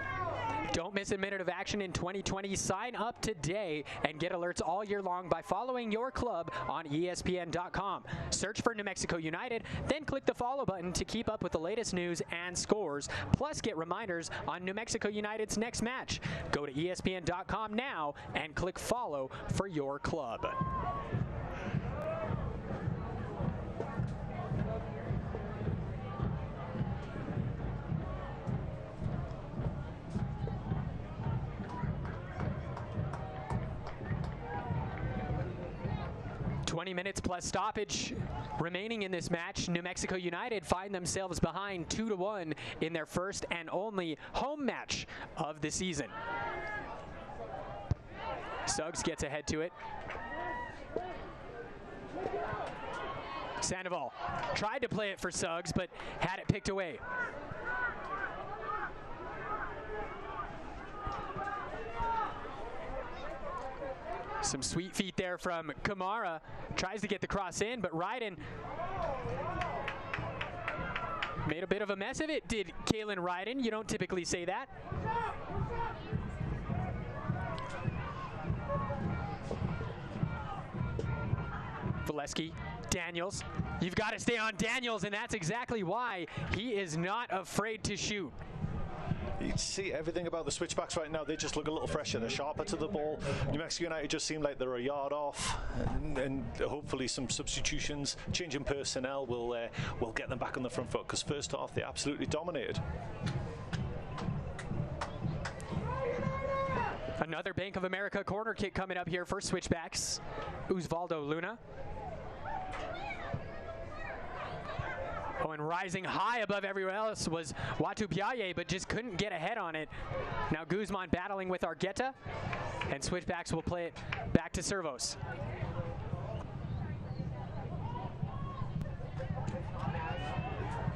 Don't miss a minute of action in 2020. Sign up today and get alerts all year long by following your club on ESPN.com. Search for New Mexico United, then click the follow button to keep up with the latest news and scores. Plus, get reminders on New Mexico United's next match. Go to ESPN.com now and click follow for your club. 20 minutes plus stoppage remaining in this match. New Mexico United find themselves behind 2-1 in their first and only home match of the season. Suggs gets ahead to it. Sandoval tried to play it for Suggs, but had it picked away. Some sweet feet there from Kamara. Tries to get the cross in, but Ryden made a bit of a mess of it, did Kalen Ryden. You don't typically say that. Valesky, Daniels. You've got to stay on Daniels, and that's exactly why he is not afraid to shoot. You see everything about the Switchbacks right now. They just look a little fresher. They're sharper to the ball. New Mexico United just seem like they're a yard off, and hopefully some substitutions, changing personnel will get them back on the front foot, because first half they absolutely dominated. Another Bank of America corner kick coming up here for Switchbacks. Osvaldo Luna. Oh, and rising high above everyone else was Watu Piaye, but just couldn't get ahead on it. Now Guzman battling with Argueta, and Switchbacks will play it back to Servos.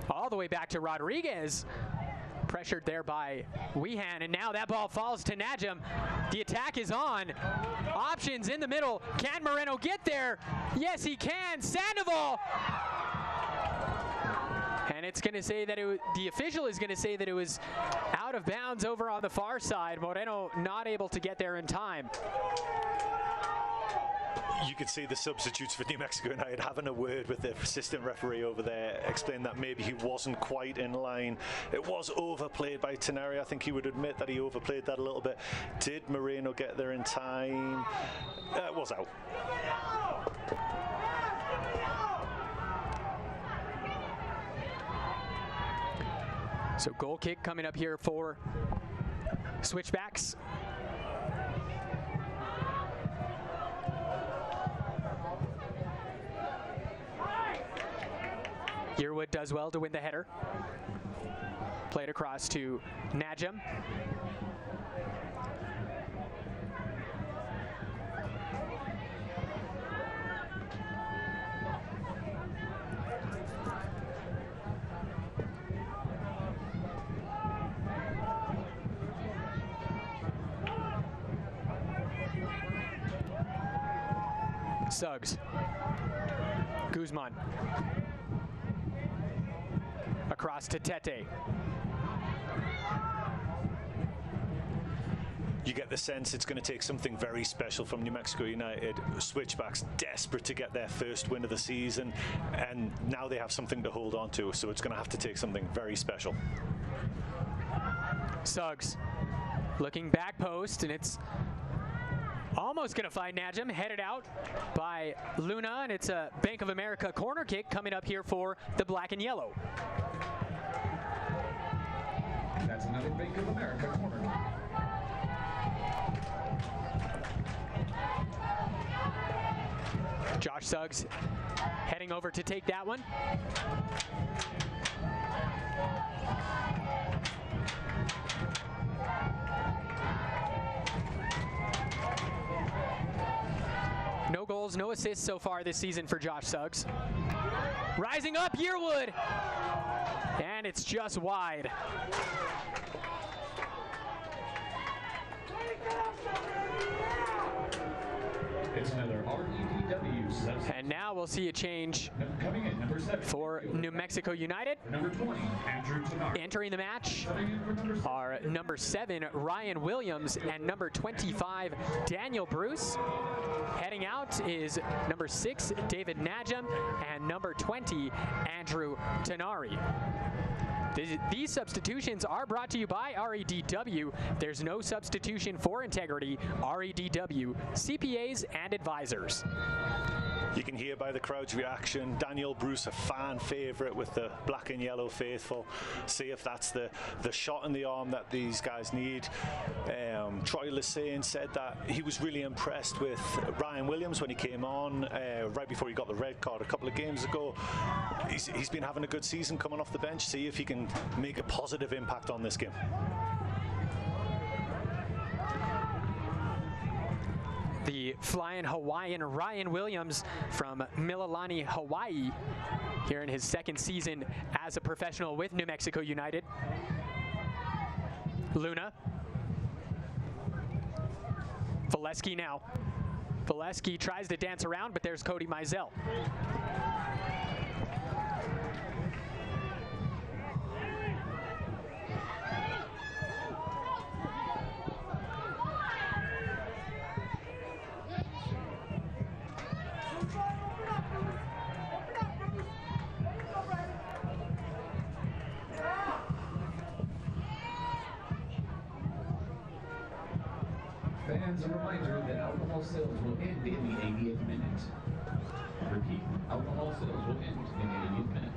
All the way back to Rodriguez. Pressured there by Wehan, and now that ball falls to Najam. The attack is on. Options in the middle. Can Moreno get there? Yes, he can. Sandoval! And it's going to say that the official is going to say that it was out of bounds over on the far side. Moreno not able to get there in time. You could see the substitutes for New Mexico United having a word with the assistant referee over there, explain that maybe he wasn't quite in line. It was overplayed by Teneri. I think he would admit that he overplayed that a little bit. Did Moreno get there in time? It was out. So goal kick coming up here for Switchbacks. Yearwood does well to win the header. Played across to Najam. Suggs. Guzman. Across to Tete. you get the sense it's going to take something very special from New Mexico United. Switchbacks desperate to get their first win of the season, and now they have something to hold on to, so it's going to have to take something very special. Suggs looking back post, and it's almost going to find Najim, headed out by Luna, and it's a Bank of America corner kick coming up here for the black and yellow. That's another Bank of America corner kick. Josh Suggs heading over to take that one. No goals, no assists so far this season for Josh Suggs. Rising up, Yearwood, and it's just wide. It's another REDW substitute. And now we'll see a change Coming in, number 7 for New Mexico United. Number 20, Andrew Tenard. Entering the match are number 7, Ryan Williams, and number 25, Daniel Bruce. Heading out is number 6, David Najim, and number 20, Andrew Tenari. These substitutions are brought to you by REDW. There's no substitution for integrity. REDW, CPAs and advisors. You can hear by the crowd's reaction, Daniel Bruce, a fan favourite with the black and yellow faithful. See if that's the shot in the arm that these guys need. Troy Lesane said that he was really impressed with Ryan Williams when he came on right before he got the red card a couple of games ago. He's been having a good season coming off the bench. See if he can make a positive impact on this game. The flying Hawaiian Ryan Williams from Mililani, Hawaii, here in his second season as a professional with New Mexico United. Luna. Valesky now. Valesky tries to dance around, but there's Cody Mizell. Fans, a reminder that alcohol sales will end in the 80th minute. Repeat, alcohol sales will end in the 80th minute.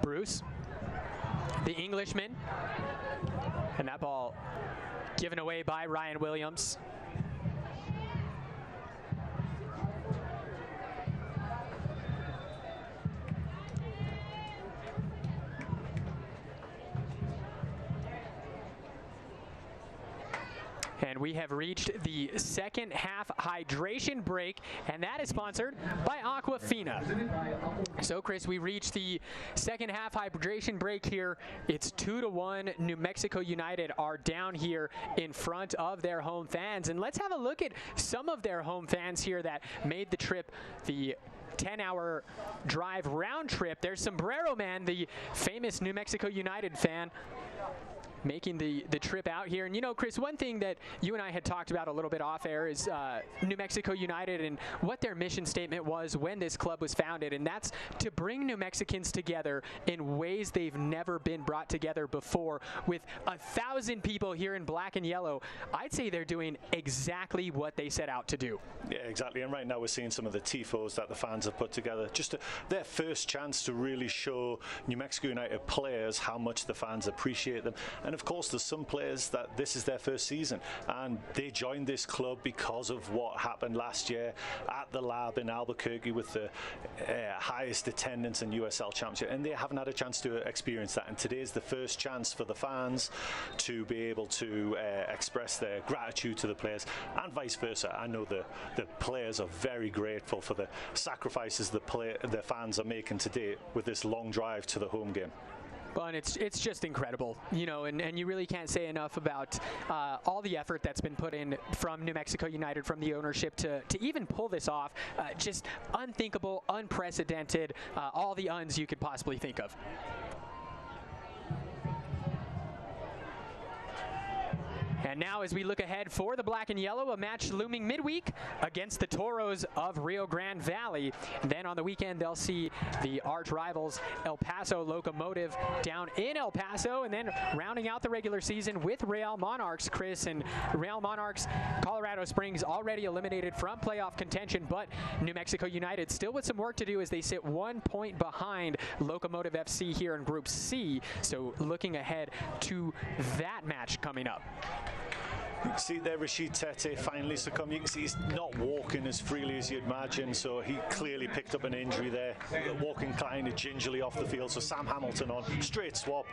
Bruce, the Englishman, and that ball given away by Ryan Williams. And we have reached the second half hydration break, and that is sponsored by Aquafina. So, Chris, we reached the second half hydration break here. It's 2-1. New Mexico United are down here in front of their home fans. And let's have a look at some of their home fans here that made the trip, the 10-hour drive round trip. There's Sombrero Man, the famous New Mexico United fan, making the trip out here. And you know, Chris, one thing that you and I had talked about a little bit off air is New Mexico United and what their mission statement was when this club was founded, and that's to bring New Mexicans together in ways they've never been brought together before. With 1,000 people here in black and yellow, I'd say they're doing exactly what they set out to do. Yeah, exactly. And right now we're seeing some of the tifos that the fans have put together. Just their first chance to really show New Mexico United players how much the fans appreciate them. And of course, there's some players that this is their first season, and they joined this club because of what happened last year at the Lab in Albuquerque with the highest attendance in USL Championship, and they haven't had a chance to experience that. And today is the first chance for the fans to be able to express their gratitude to the players, and vice versa. I know the players are very grateful for the sacrifices the fans are making today with this long drive to the home game. Well, and it's just incredible, you know, and you really can't say enough about all the effort that's been put in from New Mexico United, from the ownership to even pull this off. Just unthinkable, unprecedented, all the uns you could possibly think of. And now as we look ahead for the black and yellow, a match looming midweek against the Toros of Rio Grande Valley. And then on the weekend, they'll see the arch rivals El Paso Locomotive down in El Paso, and then rounding out the regular season with Real Monarchs, Chris. And Real Monarchs, Colorado Springs already eliminated from playoff contention, but New Mexico United still with some work to do as they sit 1 point behind Locomotive FC here in Group C. So looking ahead to that match coming up. You can see there Rashid Tete finally succumbed. You can see he's not walking as freely as you'd imagine, so he clearly picked up an injury there. Walking kind of gingerly off the field, so Sam Hamilton on, straight swap.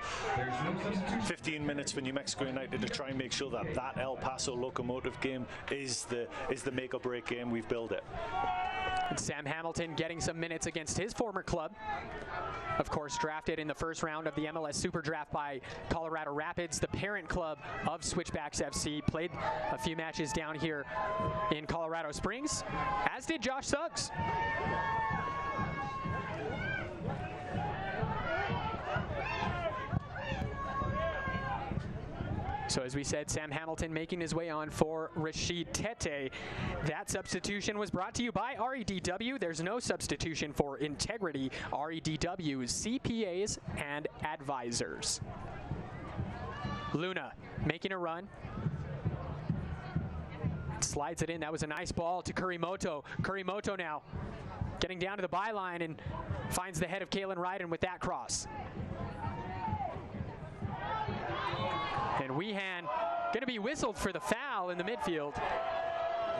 15 minutes for New Mexico United to try and make sure that that El Paso Locomotive game is the make or break game. We've built it. And Sam Hamilton getting some minutes against his former club. Of course, drafted in the first round of the MLS Super Draft by Colorado Rapids, the parent club of Switchbacks FC. Played a few matches down here in Colorado Springs, as did Josh Suggs. So as we said, Sam Hamilton making his way on for Rashid Tete. That substitution was brought to you by REDW. There's no substitution for integrity. REDW, CPAs and advisors. Luna making a run. Slides it in. That was a nice ball to Kurimoto. Kurimoto now getting down to the byline and finds the head of Kalen Ryden with that cross. And Weehan going to be whistled for the foul in the midfield.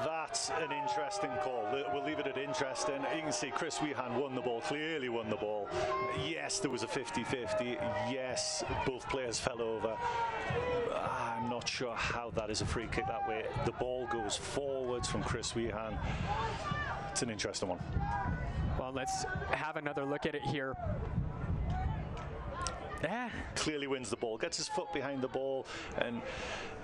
That's an interesting call. We'll leave it at interesting. You can see Chris Weehan won the ball, clearly won the ball. Yes, there was a 50-50. Yes, both players fell over. I'm not sure how that is a free kick that way. The ball goes forwards from Chris Weehan. It's an interesting one. Well, let's have another look at it here. Clearly wins the ball, gets his foot behind the ball, and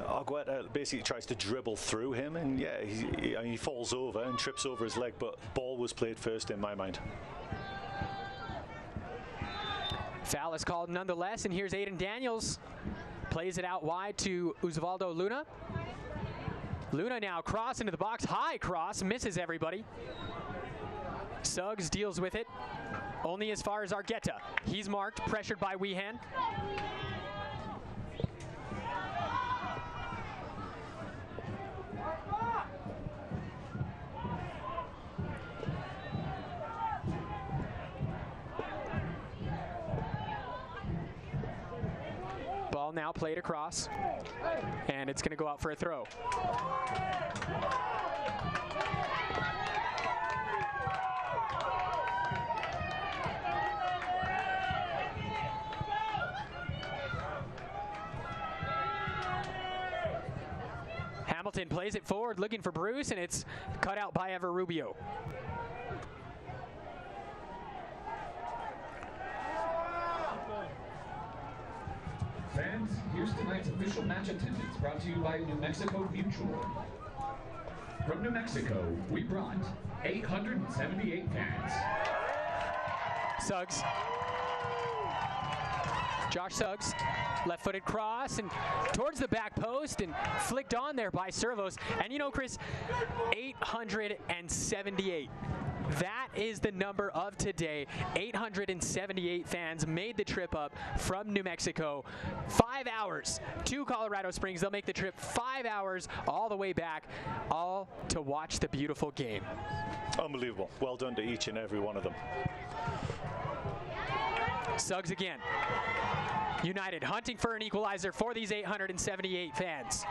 Argueta basically tries to dribble through him, and yeah, he falls over and trips over his leg, but ball was played first in my mind. Foul is called nonetheless, and here's Aiden Daniels. Plays it out wide to Osvaldo Luna. Luna now cross into the box, high cross, misses everybody. Suggs deals with it, only as far as Argueta. He's marked, pressured by Weehan. Ball now played across, and it's going to go out for a throw. Hamilton plays it forward, looking for Bruce, and it's cut out by Ever Rubio. Fans, here's tonight's official match attendance brought to you by New Mexico Mutual. From New Mexico, we brought 878 fans. Suggs. Josh Suggs, left-footed cross and towards the back post and flicked on there by Servos. And you know, Chris, 878. That is the number of today. 878 fans made the trip up from New Mexico. 5 hours to Colorado Springs. They'll make the trip 5 hours all the way back, all to watch the beautiful game. Unbelievable. Well done to each and every one of them. Suggs again. United hunting for an equalizer for these 878 fans.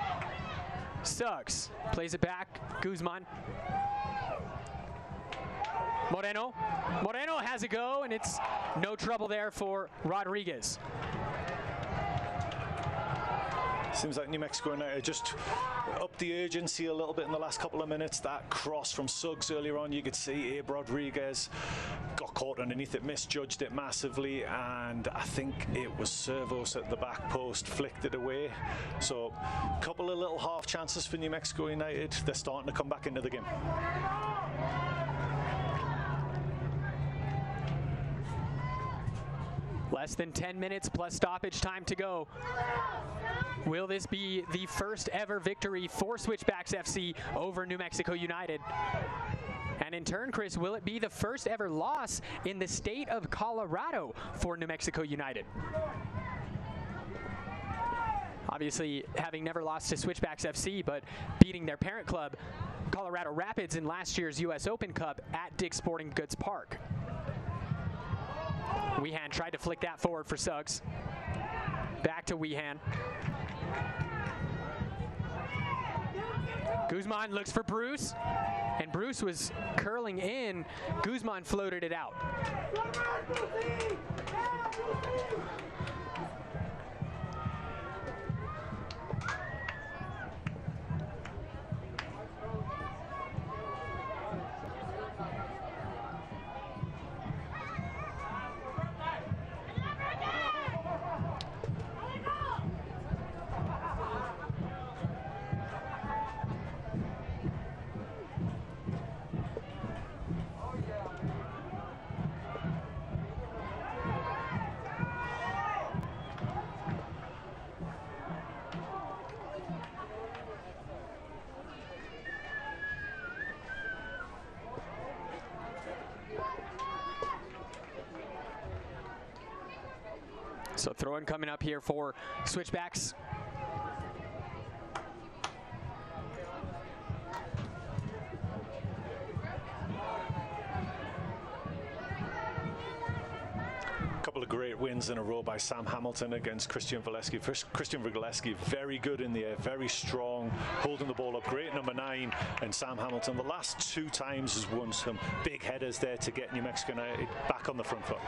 Suggs plays it back. Guzman. Moreno. Moreno has a go, and it's no trouble there for Rodriguez. Seems like New Mexico United just upped the urgency a little bit in the last couple of minutes. That cross from Suggs earlier on, you could see Abe Rodriguez got caught underneath it, misjudged it massively, and I think it was Servos at the back post, flicked it away. So a couple of little half chances for New Mexico United. They're starting to come back into the game. Less than 10 minutes plus stoppage time to go. Will this be the first ever victory for Switchbacks FC over New Mexico United? And in turn, Chris, will it be the first ever loss in the state of Colorado for New Mexico United? Obviously, having never lost to Switchbacks FC, but beating their parent club, Colorado Rapids, in last year's U.S. Open Cup at Dick's Sporting Goods Park. Weehan tried to flick that forward for Suggs. Back to Weehan. Guzman looks for Bruce, and Bruce was curling in. Guzman floated it out. So throw-in coming up here for Switchbacks. Couple of great wins in a row by Sam Hamilton against Christian Valesky. First, Christian Valesky, very good in the air, very strong, holding the ball up, great number 9. And Sam Hamilton, the last 2 times, has won some big headers there to get New Mexico United back on the front foot.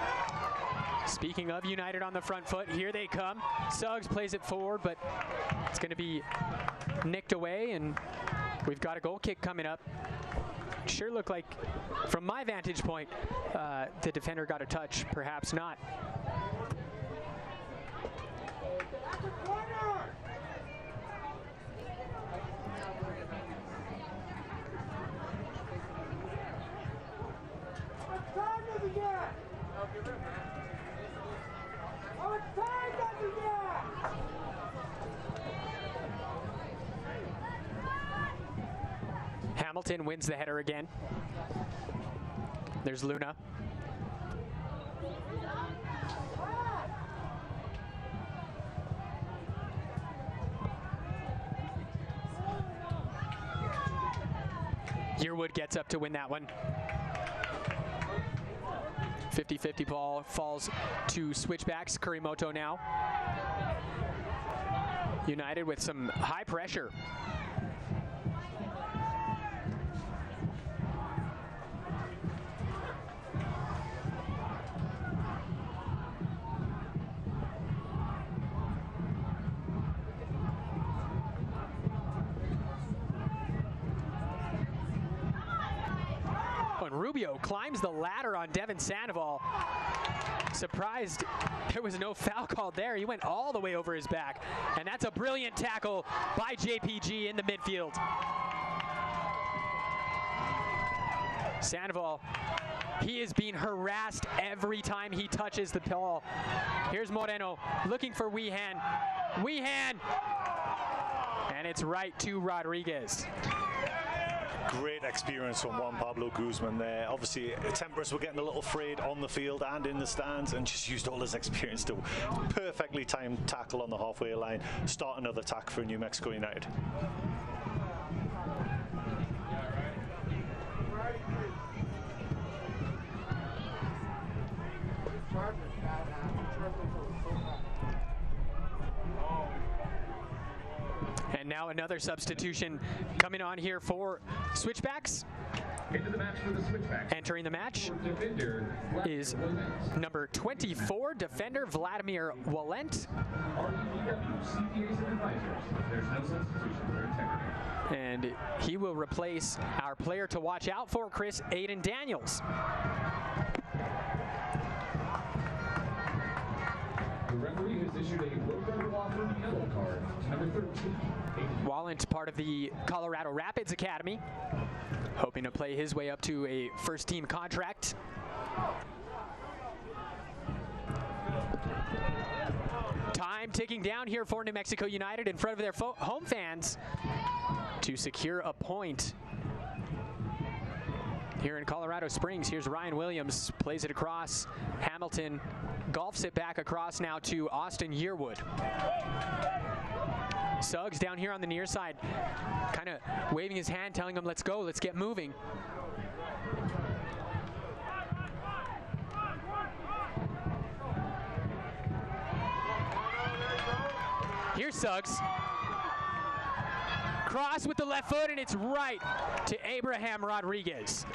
Speaking of United on the front foot, here they come. Suggs plays it forward, but it's going to be nicked away, and we've got a goal kick coming up. Sure looked like, from my vantage point, the defender got a touch, perhaps not. Hamilton wins the header again. There's Luna. Yearwood gets up to win that one. 50-50 ball falls to Switchbacks. Kurimoto now. United with some high pressure. Rubio climbs the ladder on Devin Sandoval. Surprised there was no foul called there. He went all the way over his back. And that's a brilliant tackle by JPG in the midfield. Sandoval, he is being harassed every time he touches the ball. Here's Moreno looking for Weehan. Weehan! And it's right to Rodriguez. Great experience from Juan Pablo Guzman there. Obviously, Tempers were getting a little frayed on the field and in the stands, and just used all his experience to perfectly timed tackle on the halfway line, start another attack for New Mexico United. And now another substitution coming on here for Switchbacks. Into the match for the Switchbacks. Entering the match is number 24, defender Vladimir Walent. And he will replace our player to watch out for, Chris, Aiden Daniels. The referee has issued a road walker yellow card to number 13. Walent, part of the Colorado Rapids Academy, hoping to play his way up to a first-team contract. ticking down here for New Mexico United in front of their home fans to secure a point. Here in Colorado Springs, here's Ryan Williams, plays it across. Hamilton golfs it back across now to Austin Yearwood. Suggs down here on the near side, kind of waving his hand, telling him, let's go, let's get moving. Here's Suggs. Cross with the left foot, and it's right to Abraham Rodriguez.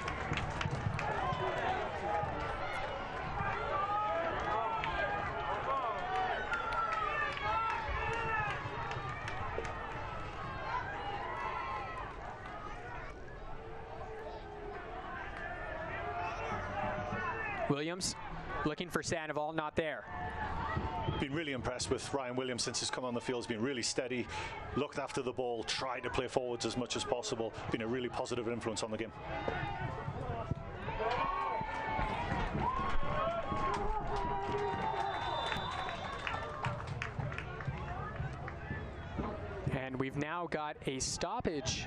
Williams looking for Sandoval, not there. Been really impressed with Ryan Williams since he's come on the field. He's been really steady, looked after the ball, tried to play forwards as much as possible. Been a really positive influence on the game. And we've now got a stoppage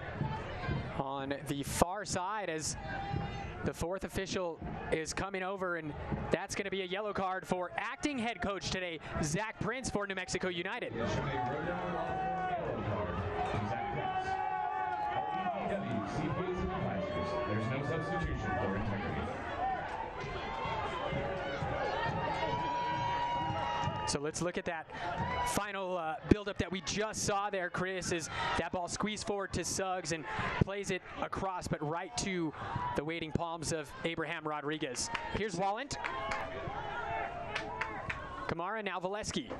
on the far side as the fourth official is coming over, and that's going to be a yellow card for acting head coach today, Zach Prince for New Mexico United. There's no substitution for integrity. So let's look at that final buildup that we just saw there, Chris, is that ball squeezed forward to Suggs and plays it across, but right to the waiting palms of Abraham Rodriguez. Here's Wallant. Kamara, now Valesky.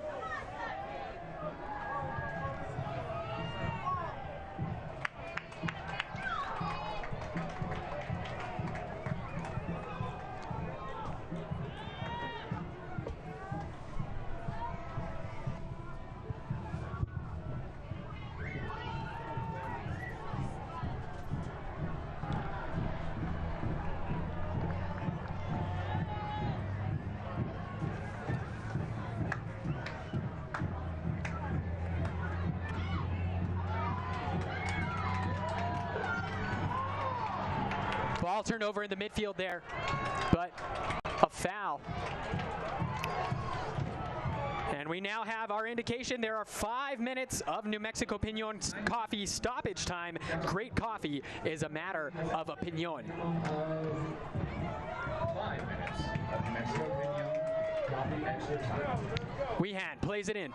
Ball turned over in the midfield there, but a foul. And we now have our indication there are 5 minutes of New Mexico Pinon coffee stoppage time. Great coffee is a matter of opinion. 5 minutes of New Mexico Pinon coffee extra time. Wehan plays it in.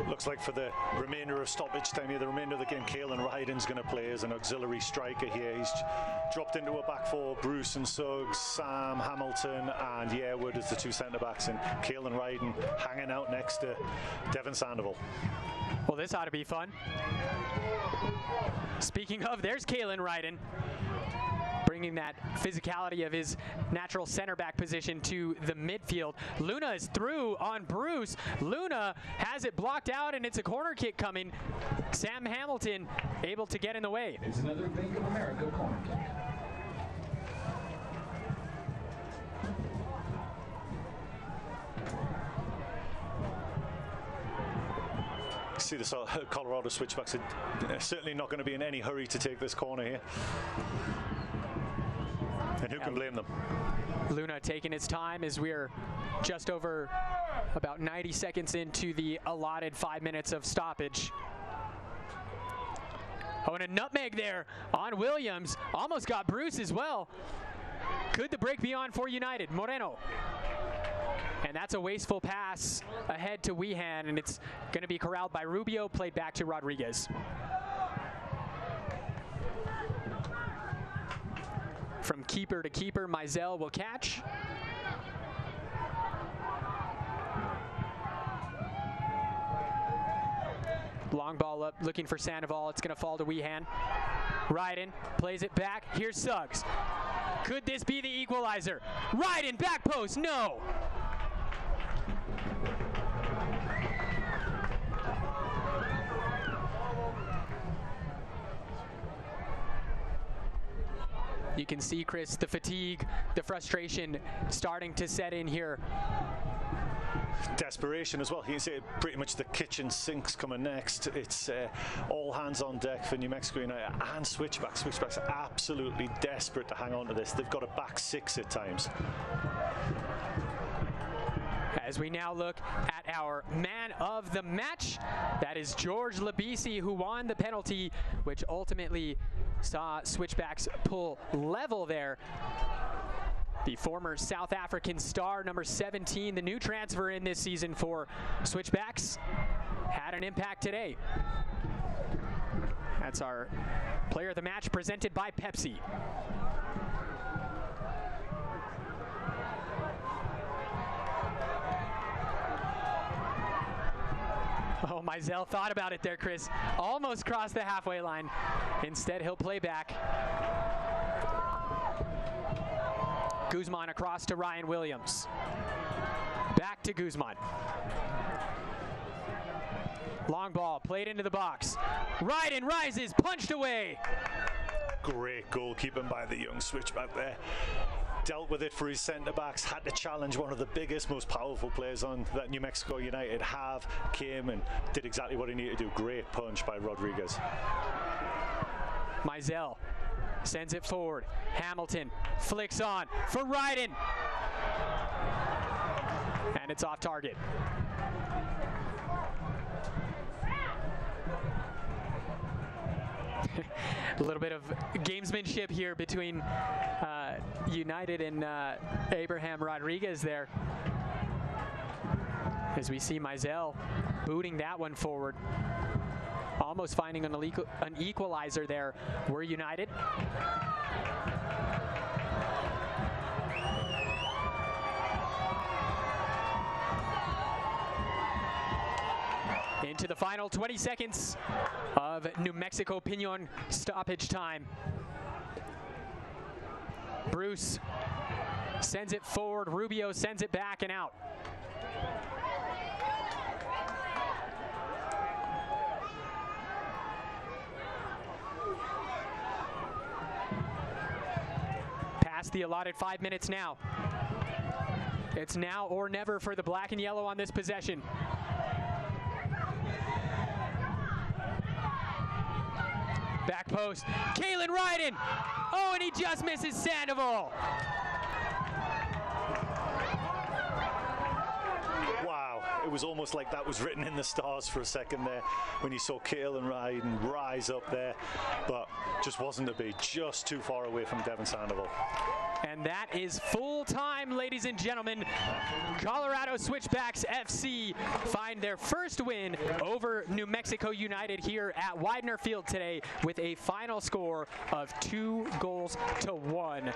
Looks like for the remainder of stoppage time here, the remainder of the game, Caelan Ryden's going to play as an auxiliary striker here. He's dropped into a back four, Bruce and Suggs, Sam, Hamilton and Yearwood as the two centre-backs, and Caelan Ryden hanging out next to Devin Sandoval. Well, this ought to be fun. Speaking of, there's Caelan Ryden, bringing that physicality of his natural center back position to the midfield. Luna is through on Bruce. Luna has it blocked out, and it's a corner kick coming. Sam Hamilton able to get in the way. It's another Bank of America corner kick. See the Colorado Switchbacks are certainly not going to be in any hurry to take this corner here. And who can blame them? Luna taking his time as we're just over about 90 seconds into the allotted 5 minutes of stoppage. Oh, and a nutmeg there on Williams. Almost got Bruce as well. Could the break be on for United? Moreno. And that's a wasteful pass ahead to Wehan, and it's going to be corralled by Rubio, played back to Rodriguez. From keeper to keeper, Mizell will catch. Long ball up, looking for Sandoval. It's going to fall to Wehan. Ryden plays it back. Here's Suggs. Could this be the equalizer? Right in back post, no. You can see, Chris, the fatigue, the frustration starting to set in here. Desperation as well. You can see pretty much the kitchen sink's coming next. It's all hands on deck for New Mexico United and Switchbacks. Switchbacks are absolutely desperate to hang on to this. They've got a back six at times. As we now look at our man of the match, that is George Labisi, who won the penalty, which ultimately saw Switchbacks pull level there. The former South African star, number 17, the new transfer in this season for Switchbacks, had an impact today. That's our player of the match, presented by Pepsi. Oh, Mizell thought about it there, Chris. Almost crossed the halfway line. Instead, he'll play back. Guzman across to Ryan Williams. Back to Guzman. Long ball played into the box. Ryden rises, punched away. Great goalkeeping by the young Switchback there. Dealt with it for his centre-backs, had to challenge one of the biggest, most powerful players on that New Mexico United have, came and did exactly what he needed to do. Great punch by Rodriguez. Mizell sends it forward. Hamilton flicks on for Ryden. And it's off target. A little bit of gamesmanship here between United and Abraham Rodriguez there. As we see Mizell booting that one forward. Almost finding an equalizer there. We're United. Into the final 20 seconds of New Mexico Pinon stoppage time. Bruce sends it forward. Rubio sends it back and out. Past the allotted 5 minutes now. It's now or never for the black and yellow on this possession. Back post, Kalen Ryden. Oh, and he just misses Sandoval. Wow, it was almost like that was written in the stars for a second there when you saw Kalen Ryden rise up there, but just wasn't to be, just too far away from Devin Sandoval. And that is full time, ladies and gentlemen. Colorado Switchbacks FC find their first win over New Mexico United here at Widener Field today with a final score of 2-1.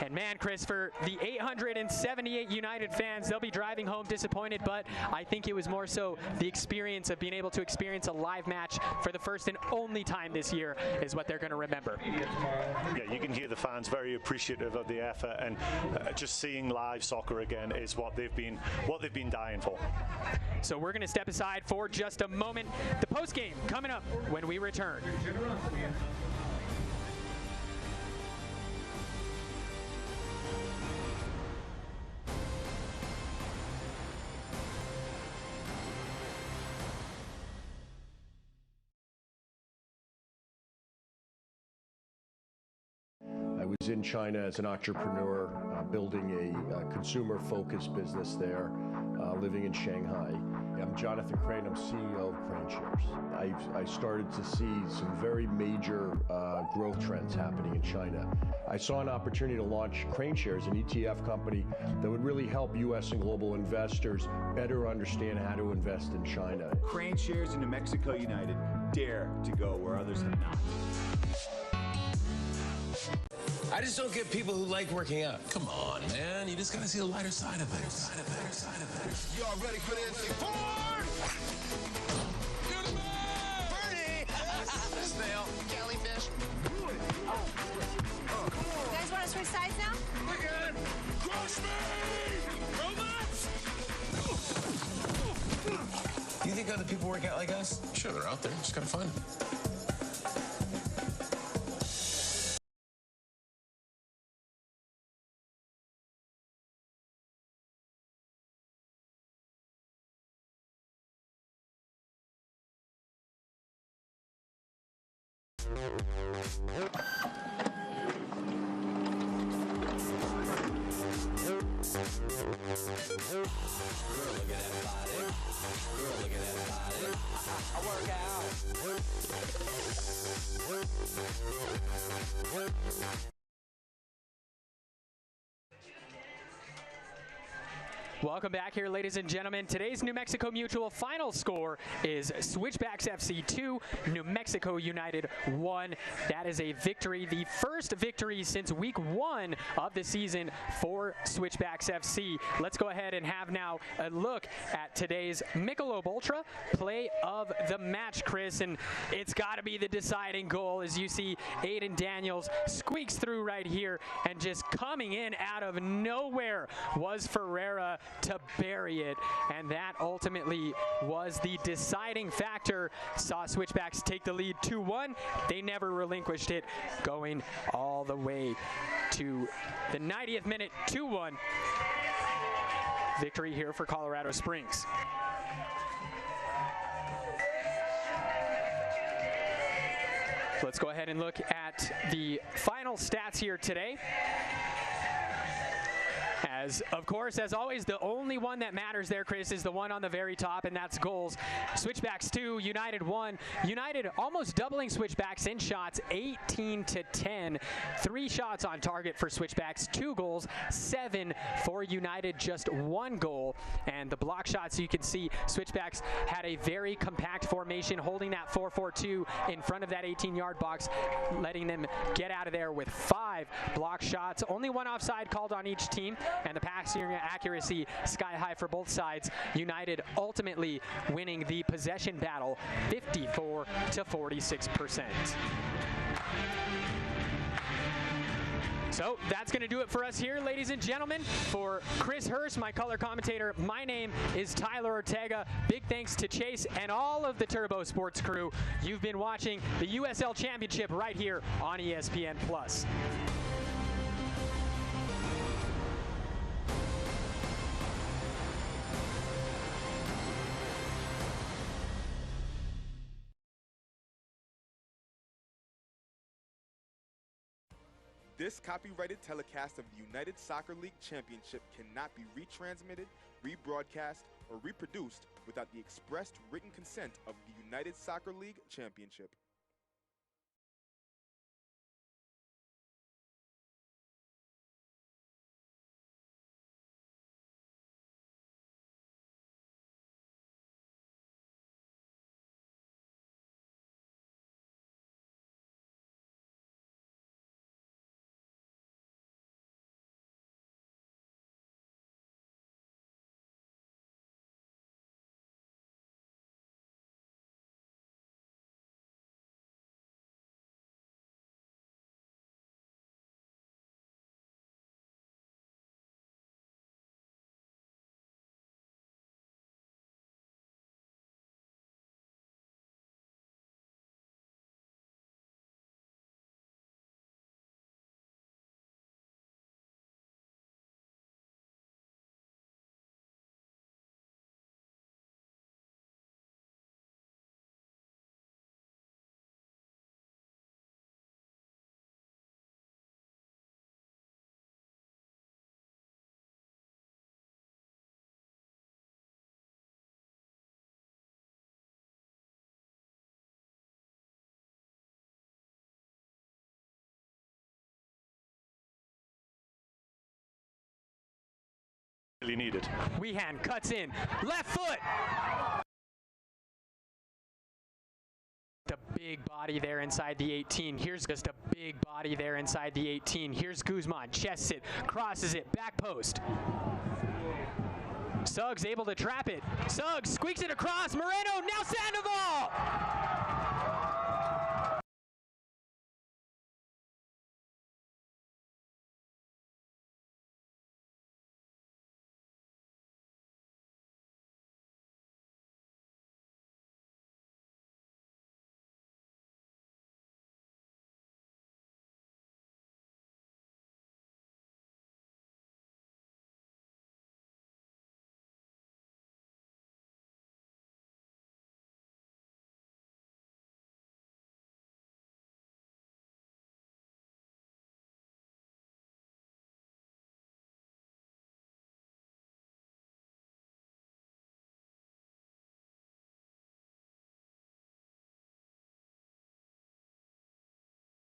And man, Chris, for the 878 United fans, they'll be driving home disappointed, but I think it was more so the experience of being able to experience a live match for the first and only time this year is what they're going to remember. Yeah, you can hear the fans very appreciative of the effort, and just seeing live soccer again is what they've been dying for. So we're going to step aside for just a moment. The post game coming up when we return. I was in China as an entrepreneur, building a consumer-focused business there, living in Shanghai. I'm Jonathan Crane, I'm CEO of CraneShares. I started to see some very major growth trends happening in China. I saw an opportunity to launch CraneShares, an ETF company that would really help U.S. and global investors better understand how to invest in China. CraneShares and New Mexico United dare to go where others have not. I just don't get people who like working out. Come on, man. You just gotta see the lighter side of things. Y'all ready for this? Forward! Bernie! Snail. Jellyfish. You guys want to switch sides other people work out like us? Sure, they're out there. Just gotta find them. Welcome back here, ladies and gentlemen. Today's New Mexico Mutual final score is Switchbacks FC 2, New Mexico United 1. That is a victory, the first victory since week 1 of the season for Switchbacks FC. Let's go ahead and have now a look at today's Michelob Ultra play of the match, Chris. And it's got to be the deciding goal, as you see Aiden Daniels squeaks through right here, and just coming in out of nowhere was Ferreira to bury it, and that ultimately was the deciding factor. Saw Switchbacks take the lead 2-1. They never relinquished it, going all the way to the 90th minute. 2-1 victory here for Colorado Springs. Let's go ahead and look at the final stats here today. As, of course, as always, the only one that matters there, Chris, is the one on the very top, and that's goals. Switchbacks 2, United 1. United almost doubling Switchbacks in shots, 18-10. 3 shots on target for Switchbacks, 2 goals, 7 for United, just 1 goal. And the block shots, you can see Switchbacks had a very compact formation, holding that 4-4-2 in front of that 18-yard box, letting them get out of there with 5 block shots. Only 1 offside called on each team, and the passing accuracy sky high for both sides. United ultimately winning the possession battle 54-46%. So that's going to do it for us here, ladies and gentlemen. For Chris Hurst, my color commentator, my name is Tyler Ortega. Big thanks to Chase and all of the Turbo Sports crew. You've been watching the USL Championship right here on ESPN+. This copyrighted telecast of the United Soccer League Championship cannot be retransmitted, rebroadcast, or reproduced without the expressed written consent of the United Soccer League Championship. Needed. Wehan cuts in, left foot. A big body there inside the 18. Here's just a big body there inside the 18. Here's Guzman, chests it, crosses it, back post. Suggs able to trap it. Suggs squeaks it across. Moreno, now Sandoval!